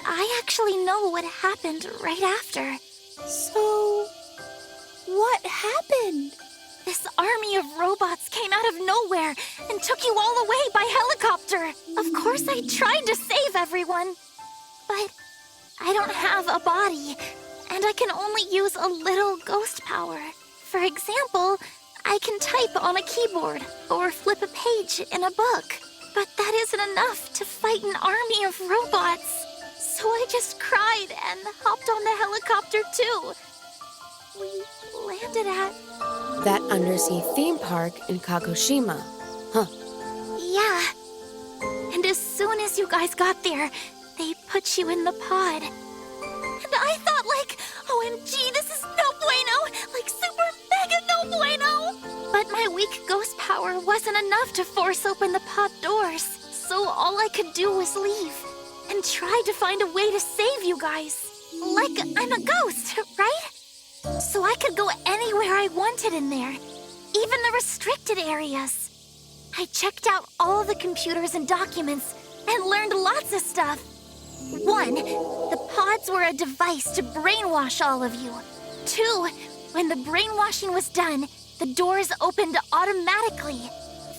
I actually know what happened right after. So, what happened? This army of robots came out of nowhere and took you all away by helicopter. Of course, I tried to save everyone. But I don't have a body, and I can only use a little ghost power. For example, I can type on a keyboard or flip a page in a book. But that isn't enough to fight an army of robots. So I just cried and hopped on the helicopter too. We landed at That undersea theme park in Kagoshima. Huh. Yeah. And as soon as you guys got there, they put you in the pod. And I thought, like, OMG, this is no bueno! Like, super mega no bueno! But my weak ghost power wasn't enough to force open the pod doors. So all I could do was leave. And try to find a way to save you guys. Like, I'm a ghost, right? So I could go anywhere I wanted in there. Even the restricted areas. I checked out all the computers and documents and learned lots of stuff. 1, the pods were a device to brainwash all of you. 2, when the brainwashing was done, the doors opened automatically.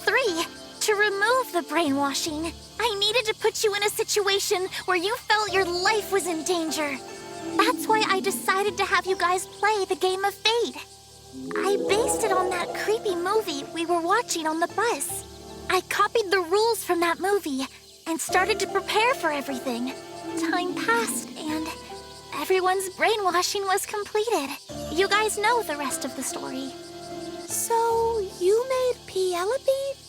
3, to remove the brainwashing, I needed to put you in a situation where you felt your life was in danger. That's why I decided to have you guys play the game of Fate. I based it on that creepy movie we were watching on the bus. I copied the rules from that movie and started to prepare for everything. Time passed and everyone's brainwashing was completed. You guys know the rest of the story. So, you made Penelope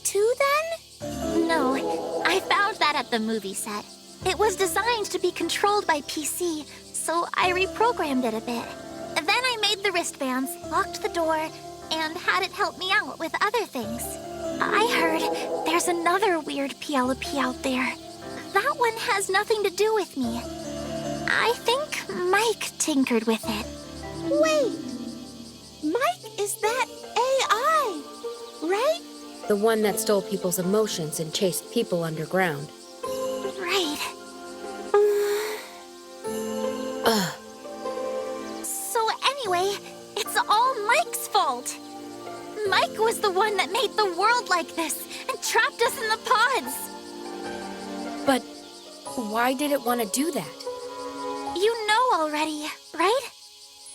too then? No, I found that at the movie set. It was designed to be controlled by PC, so I reprogrammed it a bit. Then I made the wristbands, locked the door, and had it help me out with other things. I heard there's another weird PLP out there. That one has nothing to do with me. I think Mike tinkered with it. Wait! Mike is that AI, right? The one that stole people's emotions and chased people underground. Right. Ugh. So anyway, it's all Mike's fault. Mike was the one that made the world like this and trapped us in the pods. But why did it want to do that? You know already, right?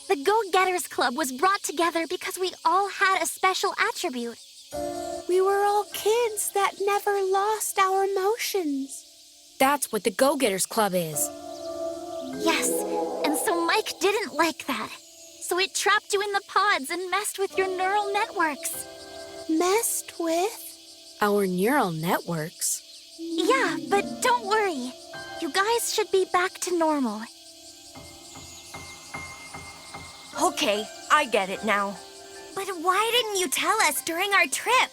The Go-Getters Club was brought together because we all had a special attribute. We were all kids that never lost our emotions. That's what the Go-Getters Club is. Yes, and so Mike didn't like that. So it trapped you in the pods and messed with your neural networks. Messed with? Our neural networks? Yeah, but don't worry. You guys should be back to normal. Okay, I get it now. But why didn't you tell us during our trip?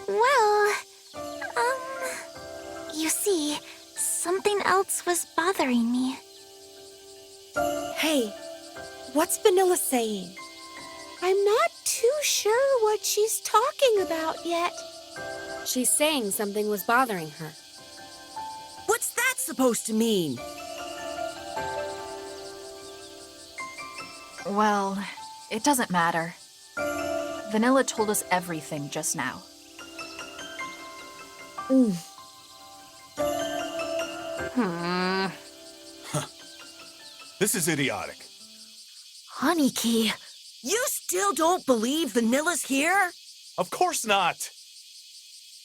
Well, you see, something else was bothering me. Hey, what's Vanilla saying? I'm not too sure what she's talking about yet. She's saying something was bothering her. What's that supposed to mean? Well, it doesn't matter. Vanilla told us everything just now. This is idiotic. Honeykey. You still don't believe Vanilla's here? Of course not.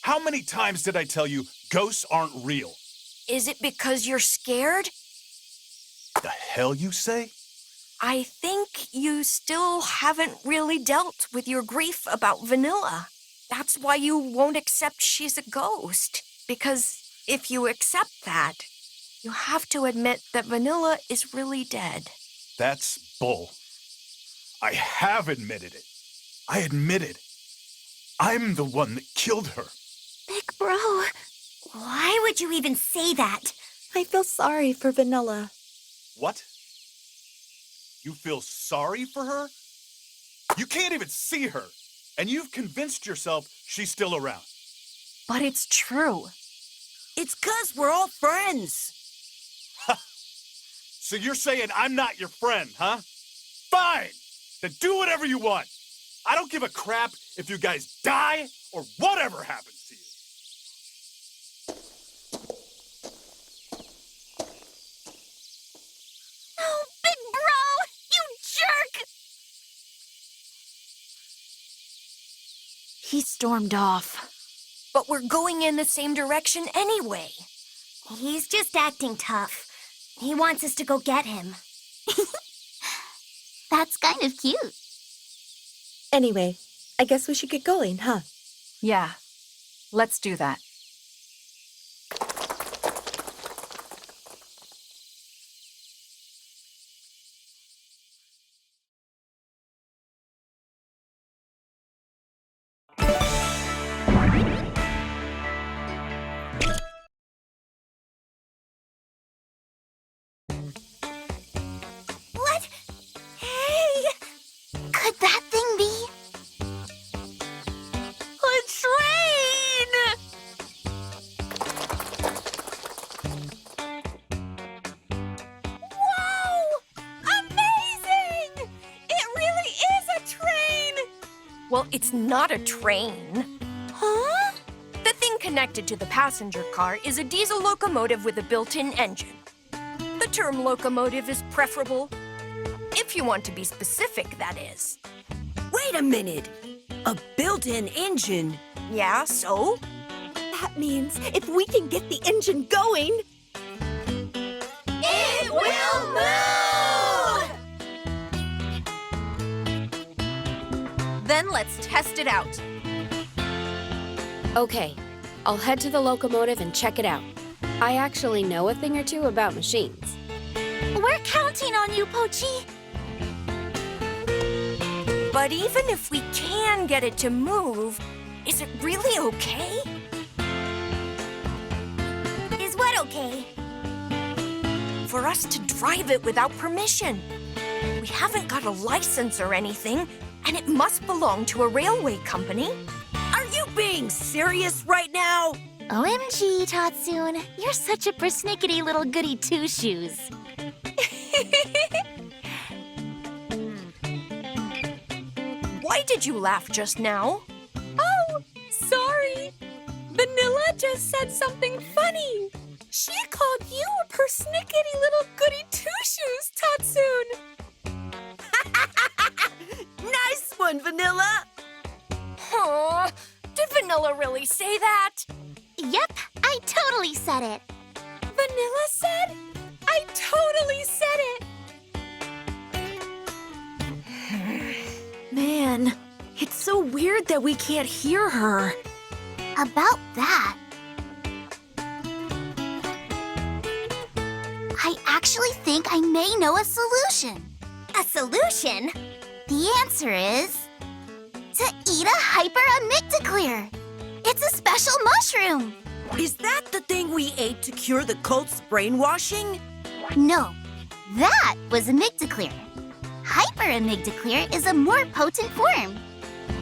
How many times did I tell you ghosts aren't real? Is it because you're scared? The hell you say? I think you still haven't really dealt with your grief about Vanilla. That's why you won't accept she's a ghost. Because if you accept that, you have to admit that Vanilla is really dead. That's bull. I have admitted it. I admit it. I'm the one that killed her. Big bro, Why would you even say that? I feel sorry for Vanilla. What? You feel sorry for her? You can't even see her, and you've convinced yourself she's still around. But it's true. It's 'cause we're all friends. So you're saying I'm not your friend, huh? Fine! Then do whatever you want. I don't give a crap if you guys die or whatever happens to you. oh, Big bro, you jerk! He stormed off. But we're going in the same direction anyway. He's just acting tough. He wants us to go get him. That's kind of cute. Anyway, I guess we should get going, huh? Yeah, let's do that. What? Hey! Could that thing be? A train! Wow! Amazing! It really is a train! Well, it's not a train. Huh? The thing connected to the passenger car is a diesel locomotive with a built-in engine. The term locomotive is preferable, if you want to be specific, that is. Wait a minute. A built-in engine? Yeah, so? That means if we can get the engine going, It will move! Then let's test it out. Okay, I'll head to the locomotive and check it out. I actually know a thing or two about machines. We're counting on you, Pochi. But even if we can get it to move, is it really okay? Is what okay? For us to drive it without permission. We haven't got a license or anything, and it must belong to a railway company. Are you being serious right now? OMG, Tatsun. You're such a persnickety little goody two-shoes. Why did you laugh just now? Oh, sorry. Vanilla just said something funny. She called you a persnickety little goody two-shoes, Tatsun. Nice one, Vanilla! Huh? Did Vanilla really say that? Yep, I totally said it. Vanilla said? I totally said it. Man, it's so weird that we can't hear her. About that, I actually think I may know a solution. A solution? The answer is to eat a hyperamygdaclear. It's a special mushroom. Is that the thing we ate to cure the cult's brainwashing? No, that was amygdaclear. Hyperamygdaclear is a more potent form.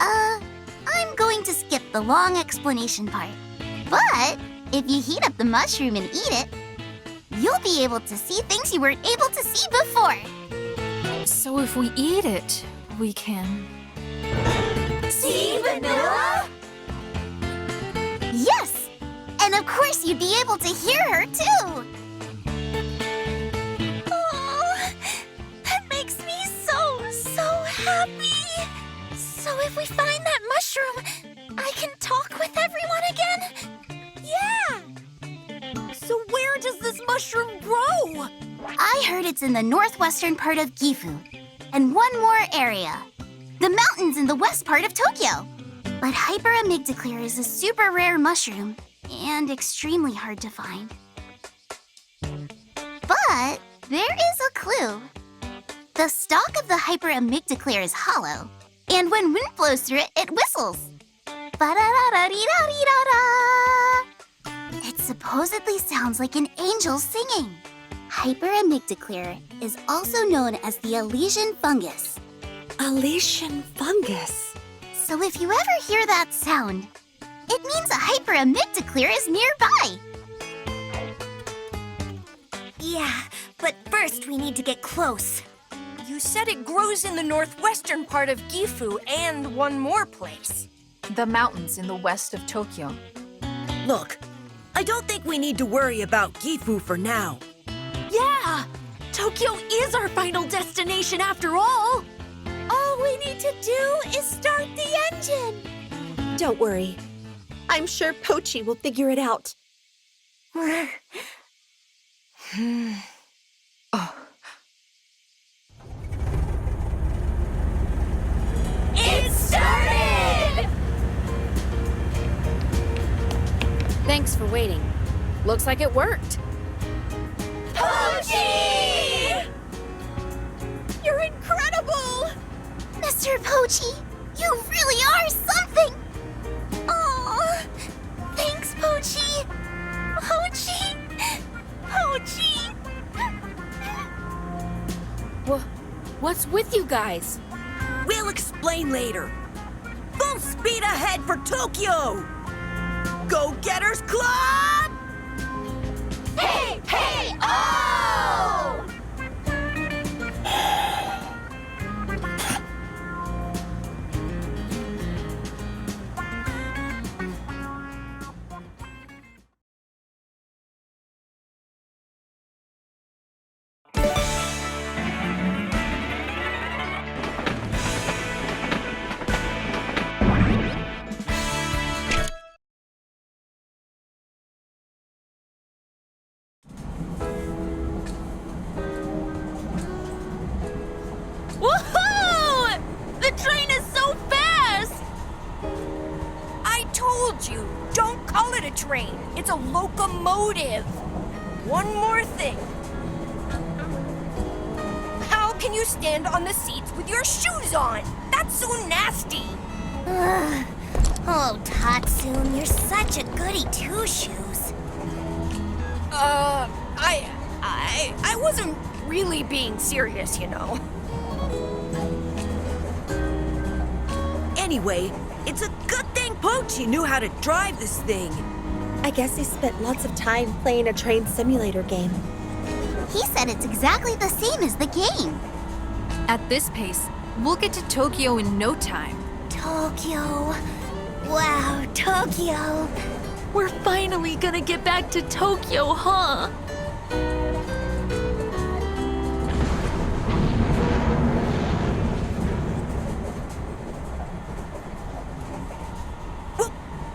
I'm going to skip the long explanation part. But if you heat up the mushroom and eat it, you'll be able to see things you weren't able to see before. So if we eat it, we can... See, Vanilla? Yes! And of course you'd be able to hear her too! Oh, that makes me so happy! So if we find that mushroom, I can talk with everyone again? Yeah. So where does this mushroom grow? I heard it's in the northwestern part of Gifu, and one more area. The mountains in the west part of Tokyo. But hyperamygdaclear is a super rare mushroom, and extremely hard to find. But there is a clue. The stalk of the hyperamygdaclear is hollow, and when wind blows through it, it whistles. Ba-da-da-da-dee-da-dee-da-da. It supposedly sounds like an angel singing. Hyperamygdaclear is also known as the Elysian fungus. Elysian fungus. So if you ever hear that sound, it means a hyperamygdaclear is nearby. Yeah, but first we need to get close. You said it grows in the northwestern part of Gifu and one more place. The mountains in the west of Tokyo. Look, I don't think we need to worry about Gifu for now. Yeah! Tokyo is our final destination after all! All we need to do is start the engine! Don't worry. I'm sure Pochi will figure it out. It's Thanks for waiting. Looks like it worked. Pochi! You're incredible! Mr. Pochi, you really are something! Aw, thanks, Pochi! Pochi! Pochi! What's with you guys? We'll explain later. Full speed ahead for Tokyo! Go-Getters Club! Hey, hey, oh! Woohoo! The train is so fast! I told you, don't call it a train. It's a locomotive. One more thing. How can you stand on the seats with your shoes on? That's so nasty. Ugh. Oh, Tatsum, you're such a goody two-shoes. I wasn't really being serious, you know. Anyway, it's a good thing Pochi knew how to drive this thing. I guess he spent lots of time playing a train simulator game. He said it's exactly the same as the game. At this pace, we'll get to Tokyo in no time. Tokyo. Wow, Tokyo. We're finally gonna get back to Tokyo, huh?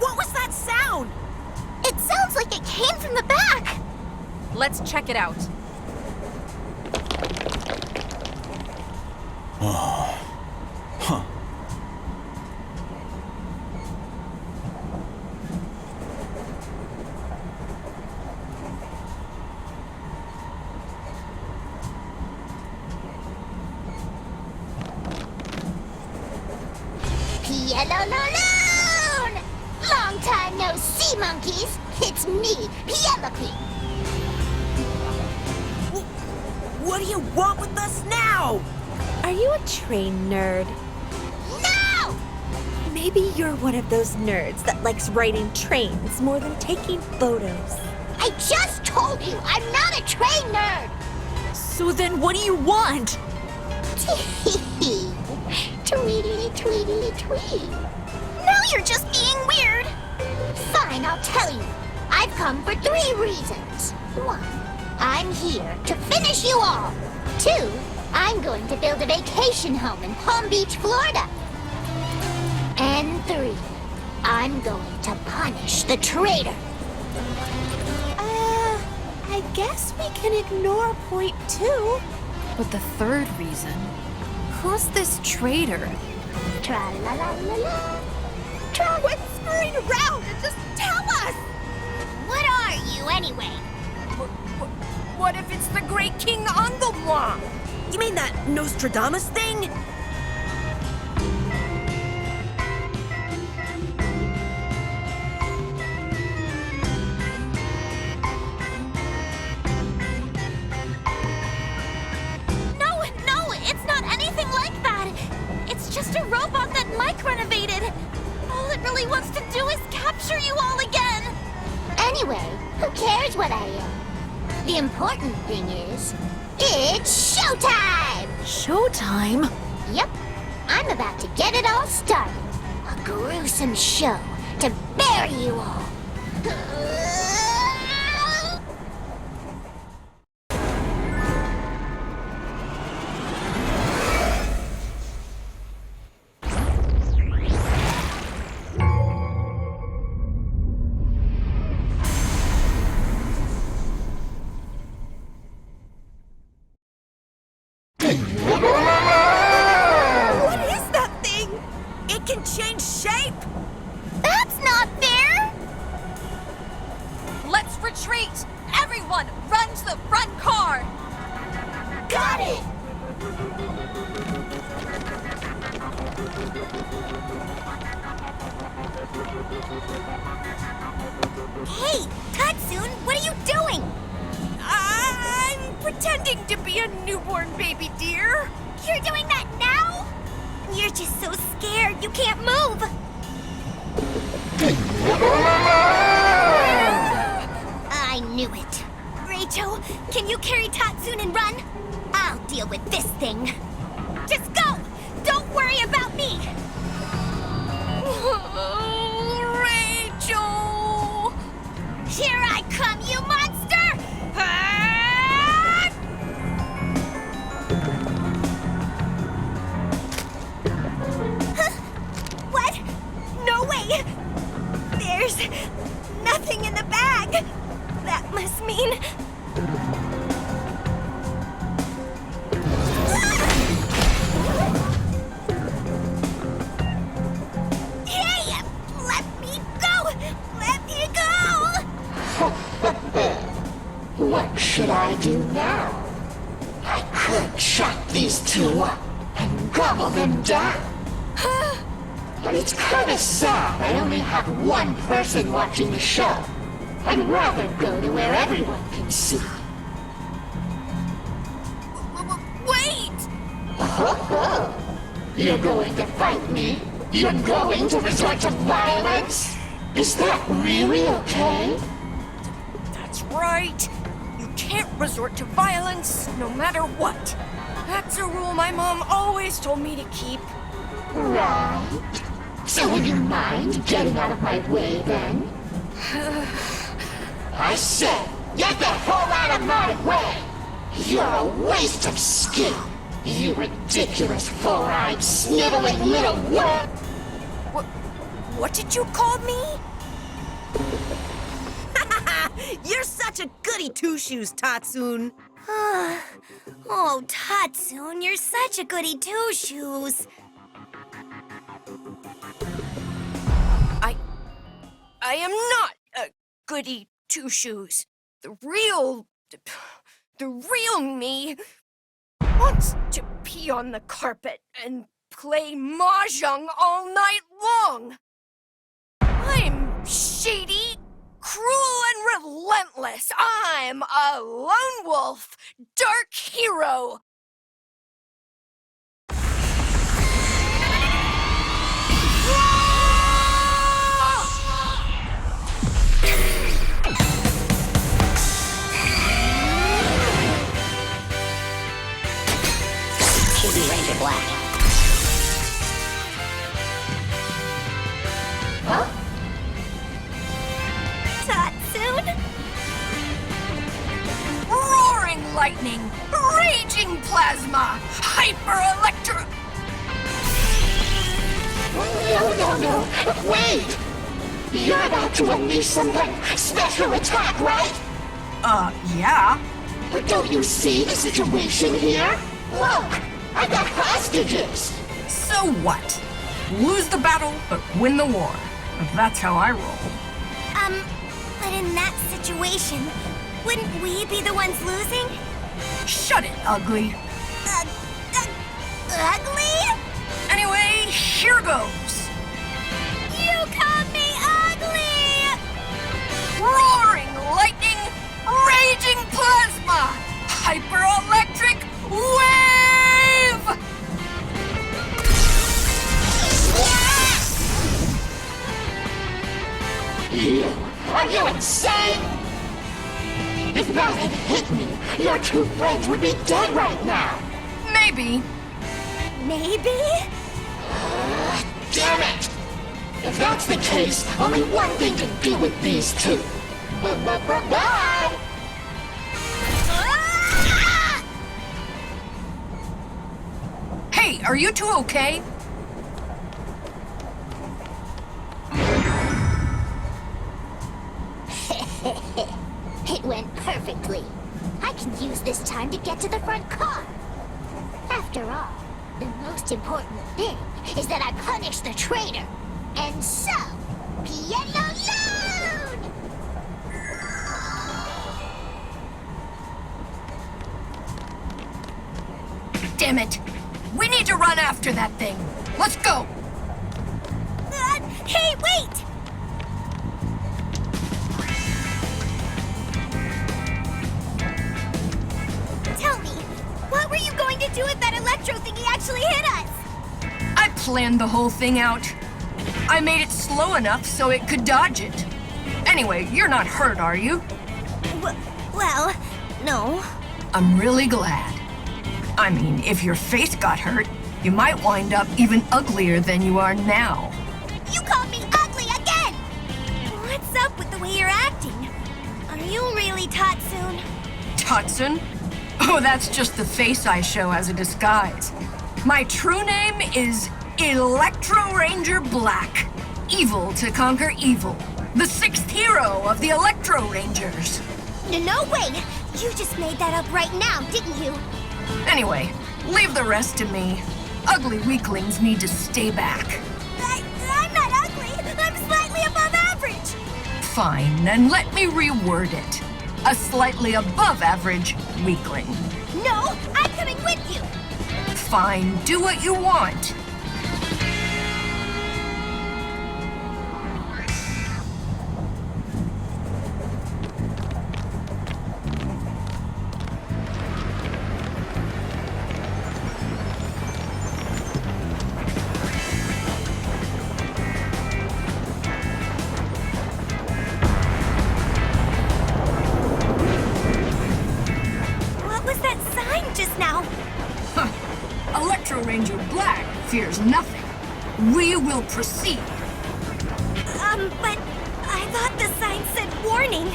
What was that sound? It sounds like it came from the back. Let's check it out. Pielololoon! Long time no see, monkeys. It's me, Penelope. What do you want with us now? Are you a train nerd? No! Maybe you're one of those nerds that likes riding trains more than taking photos. I just told you I'm not a train nerd. So then what do you want? Tweedly, tweedly, tweed. Now you're just being weird. Fine, I'll tell you. I've come for 3 reasons. 1, I'm here to finish you all. 2, I'm going to build a vacation home in Palm Beach, Florida. And 3, I'm going to punish the traitor. I guess we can ignore point 2. But the third reason, who's this traitor? Tra-la-la-la-la. Quit screwing around and just tell us! What are you, anyway? What if it's the great King Angomwa? You mean that Nostradamus thing? No, it's not anything like that. It's just a robot that Mike renovated. All it really wants to do is capture you all again. Anyway, who cares what I am? The important thing is, it's showtime! Showtime? Yep, I'm about to get it all started. A gruesome show to bury you all. What is that thing? It can change shape! That's not fair! retreat! Everyone, run to the front car! Got it! Hey, Tatsun, what are you doing? I'm pretending to be a newborn baby deer. You're doing that now? You're just so scared you can't move. I knew it. Rachel, can you carry Tatsun and run? I'll deal with this thing. Just go! Don't worry about me! Rachel! Here I come, you monster! Ah! Huh? What? No way! There's nothing in the bag! That must mean... Hey! Let me go! Let me go! What should I do now? I could chop these two up and gobble them down. But it's kinda sad I only have one person watching the show. I'd rather go to where everyone can see. Wait! You're going to fight me? You're going to resort to violence? Is that really okay? That's right. You can't resort to violence no matter what. That's a rule my mom always told me to keep. Right. So would you mind getting out of my way then? I said, get the hell out of my way! You're a waste of skill, you ridiculous four-eyed sniveling little worm! What did you call me? You're such a goody two-shoes, Tatsun. Oh, Tatsun, you're such a goody two-shoes. I am not a goody two-shoes. The real me wants to pee on the carpet and play mahjong all night long. I'm shady, cruel, and relentless. I'm a lone wolf, dark hero. KB Ranger Black. Huh? Tatsun? Roaring lightning, raging plasma, hyper-electro... No. Wait! You're about to unleash some special attack, right? Yeah. But don't you see the situation here? Look! I got hostages! So what? Lose the battle, but win the war. That's how I roll. But in that situation, wouldn't we be the ones losing? Shut it, ugly. Ugly? Anyway, here goes. You called me ugly! Roaring lightning, raging plasma, hyper-electric wave! Are you insane? If that had hit me, your two friends would be dead right now! Maybe. Maybe? Damn it! If that's the case, only one thing to do with these two. Bye! Hey, are you two okay? It went perfectly. I can use this time to get to the front car. After all, the most important thing is that I punish the traitor. And so, piano load! damn it! We need to run after that thing. Let's go! Hey, wait! Tell me, what were you going to do if that electro thingy actually hit us? I planned the whole thing out. I made it slow enough so it could dodge it. Anyway, you're not hurt, are you? Well, no. I'm really glad. I mean, if your face got hurt, you might wind up even uglier than you are now. You called me ugly again! What's up with the way you're acting? Are you really Tatsun? Tatsun? Oh, that's just the face I show as a disguise. My true name is Electro Ranger Black. Evil to conquer evil. The 6th hero of the Electro Rangers. No way! You just made that up right now, didn't you? Anyway, leave the rest to me. Ugly weaklings need to stay back. I'm not ugly! I'm slightly above average! Fine, then let me reword it. A slightly above average weakling. No, I'm coming with you! Fine, do what you want. What was that sign just now? Electro Ranger Black fears nothing. We will proceed. But I thought the sign said warning.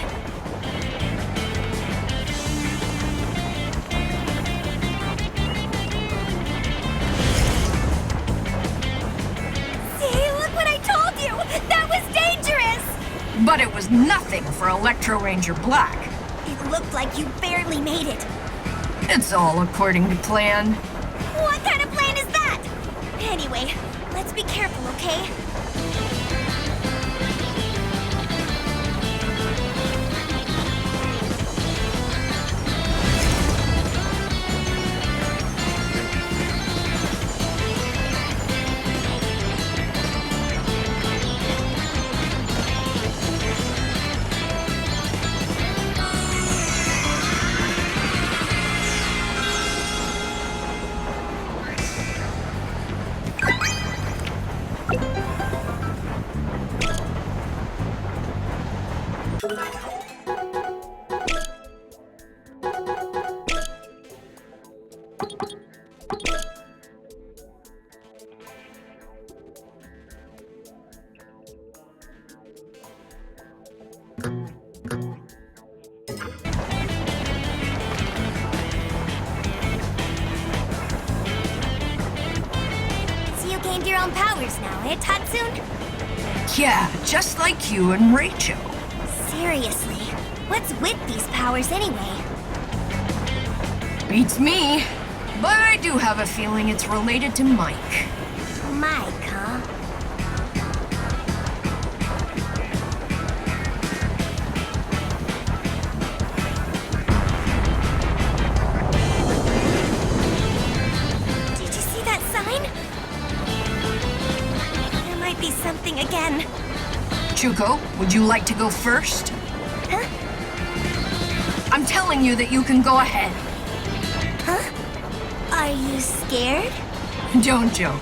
See, look what I told you! That was dangerous! But it was nothing for Electro Ranger Black. It looked like you barely made it. It's all according to plan. What kind of plan is that? Anyway, let's be careful, okay? So you gained your own powers now, eh, Tatsun? Yeah, just like you and Rachel. Seriously, what's with these powers anyway? Beats me. But I do have a feeling it's related to Mike. Mike, huh? Did you see that sign? There might be something again. Chuko, would you like to go first? Huh? I'm telling you that you can go ahead. Huh? Are you scared? Don't joke.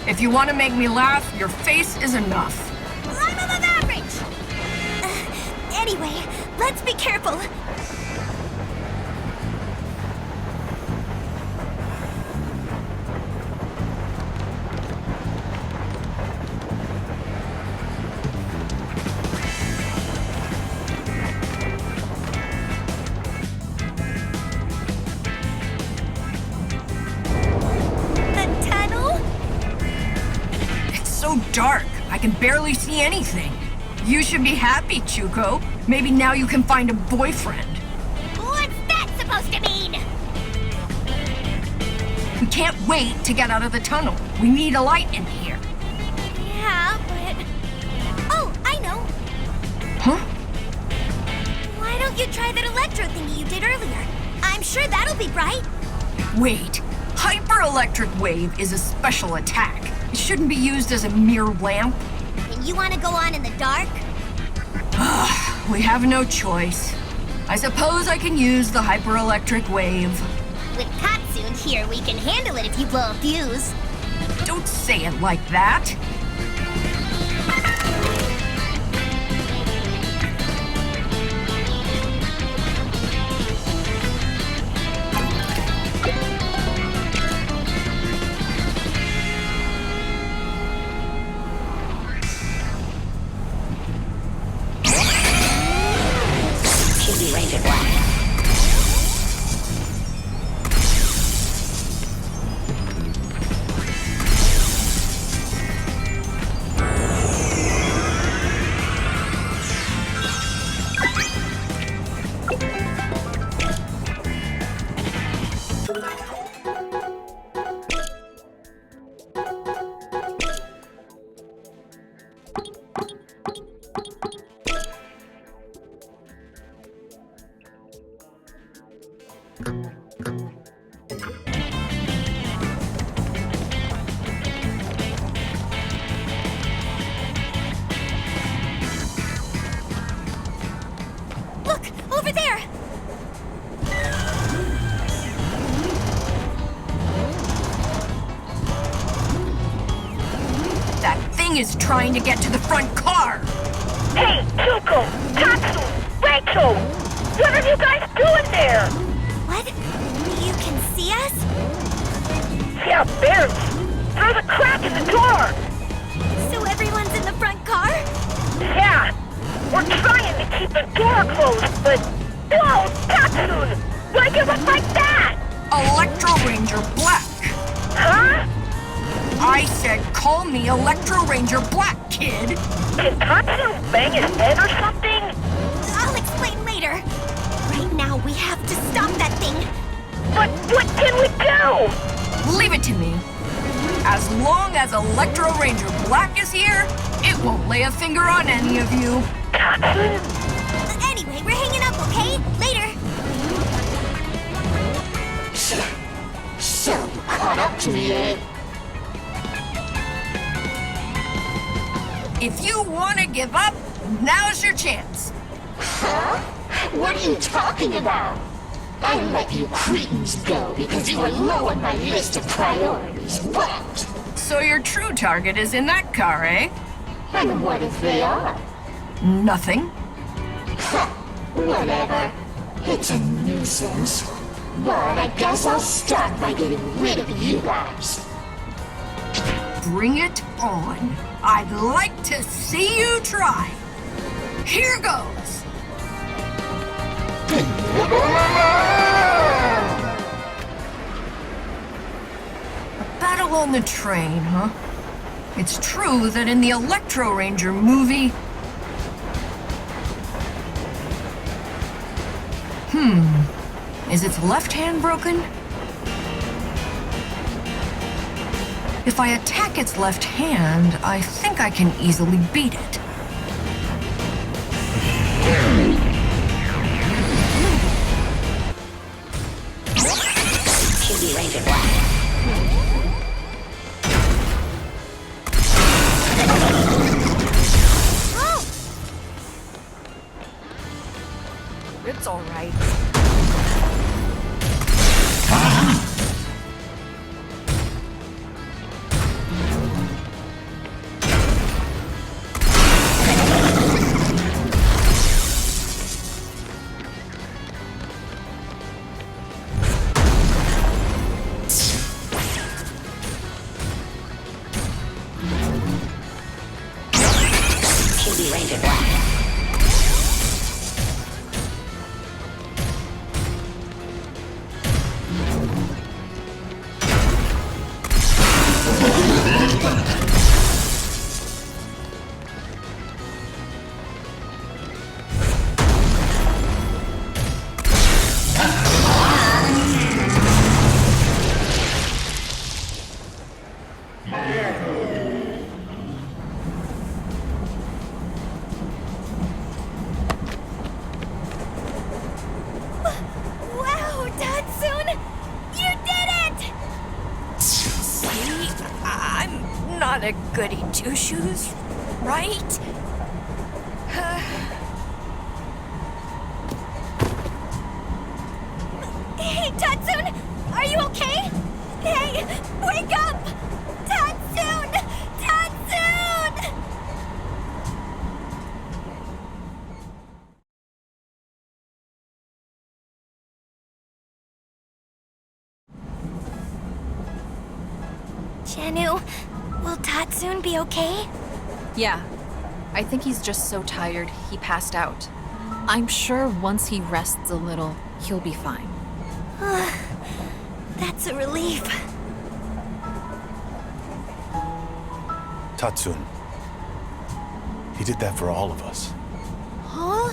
If you want to make me laugh, your face is enough. I'm above average! Anyway, let's be careful. The tunnel? It's so dark, I can barely see anything. You should be happy, Chuko. Maybe now you can find a boyfriend. What's that supposed to mean? We can't wait to get out of the tunnel. We need a light in here. Yeah, but... Oh, I know. Huh? Why don't you try that electro thingy you did earlier? I'm sure that'll be bright. Wait. How hyper-electric wave is a special attack. It shouldn't be used as a mere lamp. And you want to go on in the dark? We have no choice. I suppose I can use the hyper-electric wave. With Katsune here, we can handle it if you blow a fuse. Don't say it like that. Chibi Ranger Black. Look, over there! That thing is trying to get to the front car. Hey, Tuko! Tatsu! Rachel! What are you guys doing there? What? You can see us? Yeah, barely. Through the crack in the door! So everyone's in the front car? Yeah! We're trying to keep the door closed, but... Whoa, Tatsu! Why give up like that? Electro Ranger Black. Huh? I said call me Electro Ranger Black, kid. Can Tatsu bang his head or something? I'll explain later. Right now, we have to stop that thing. But what can we do? Leave it to me. As long as Electro Ranger Black is here, it won't lay a finger on any of you. Tatsu? Anyway, we're hanging up, okay? Later. So you caught up to me, eh? If you want to give up, now's your chance. Huh? What are you talking about? I let you cretins go because you were low on my list of priorities, but... So your true target is in that car, eh? And what if they are? Nothing. Huh, whatever. It's a nuisance. But I guess I'll start by getting rid of you guys. Bring it on. I'd like to see you try. Here goes. A battle on the train, huh? It's true that in the Electro Ranger movie... Is its left hand broken? If I attack its left hand, I think I can easily beat it. Chibi Ranger Black. It's all right. Chibi Ranger Black. not a goody two-shoes, right? Hey, Tatsune! Are you okay? Hey, wake up! Tatsune! Tatsune! Janu, will Tatsune be okay? Yeah, I think he's just so tired he passed out. I'm sure once he rests a little, he'll be fine. That's a relief. Tatsune. He did that for all of us. Huh?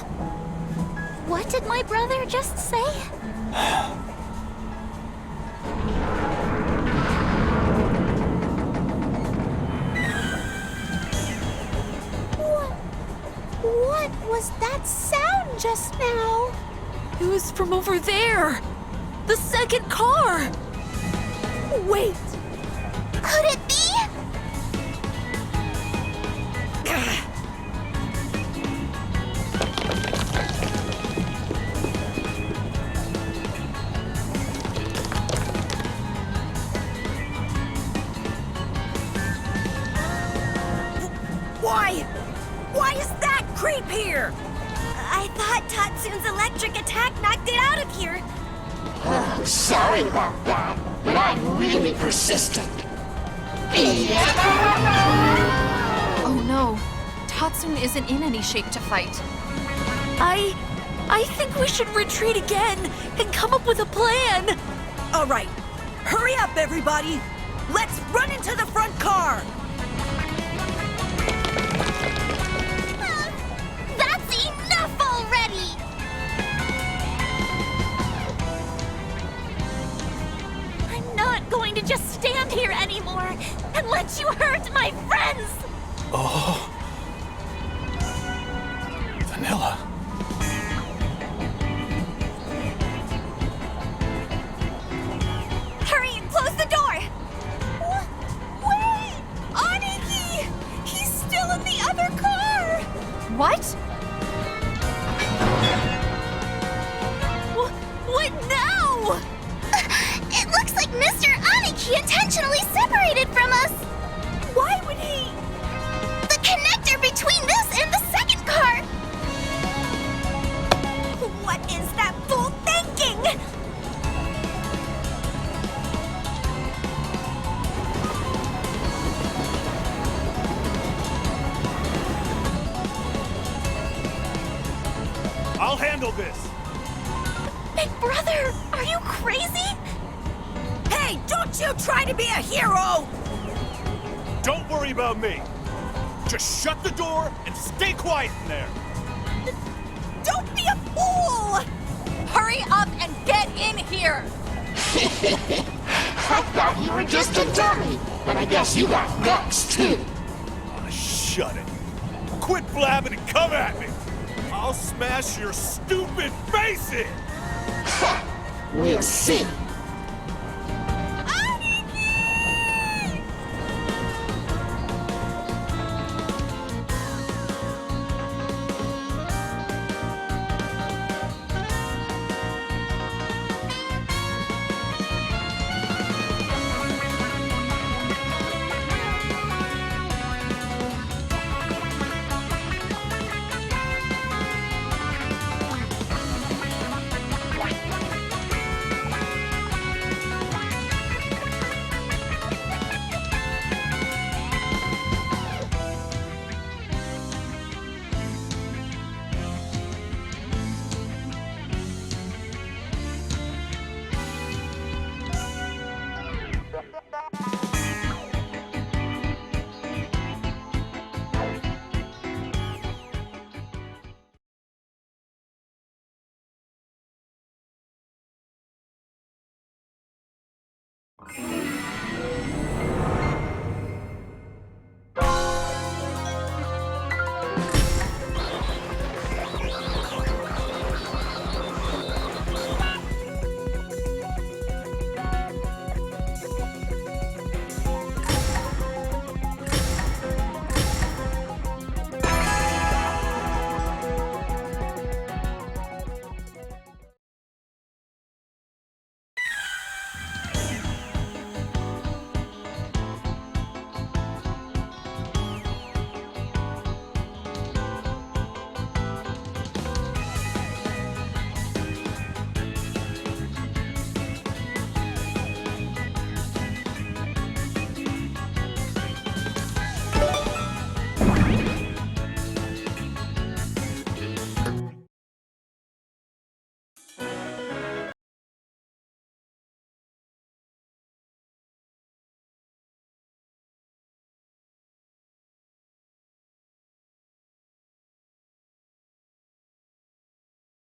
What did my brother just say? What was that sound just now? It was from over there! The second car! Wait! Could it be? Why is that creep here? I thought Tatsune's electric attack knocked it out of here. Oh, sorry about that, but I'm really persistent. Oh no, Tatsune isn't in any shape to fight. I think we should retreat again and come up with a plan! All right, hurry up, everybody. Let's run into the front car. That's enough already! I'm not going to just stand here anymore and let you hurt my friends! Oh. Vanilla. Hurry and close the door! Wait! Aniki! He's still in the other car! What? What now? It looks like Mr. Aniki intentionally separated from us! Why would he? The connector between this and the second car! What is that fool thinking? I'll handle this. Big brother, are you crazy? Hey, don't you try to be a hero! Don't worry about me. Just shut the door and stay quiet in there. Don't be a fool! Hurry up and get in here! I thought you were just a dummy, but I guess you got guts too. Shut it. Quit blabbing and come at me. I'll smash your stupid face in. We'll see.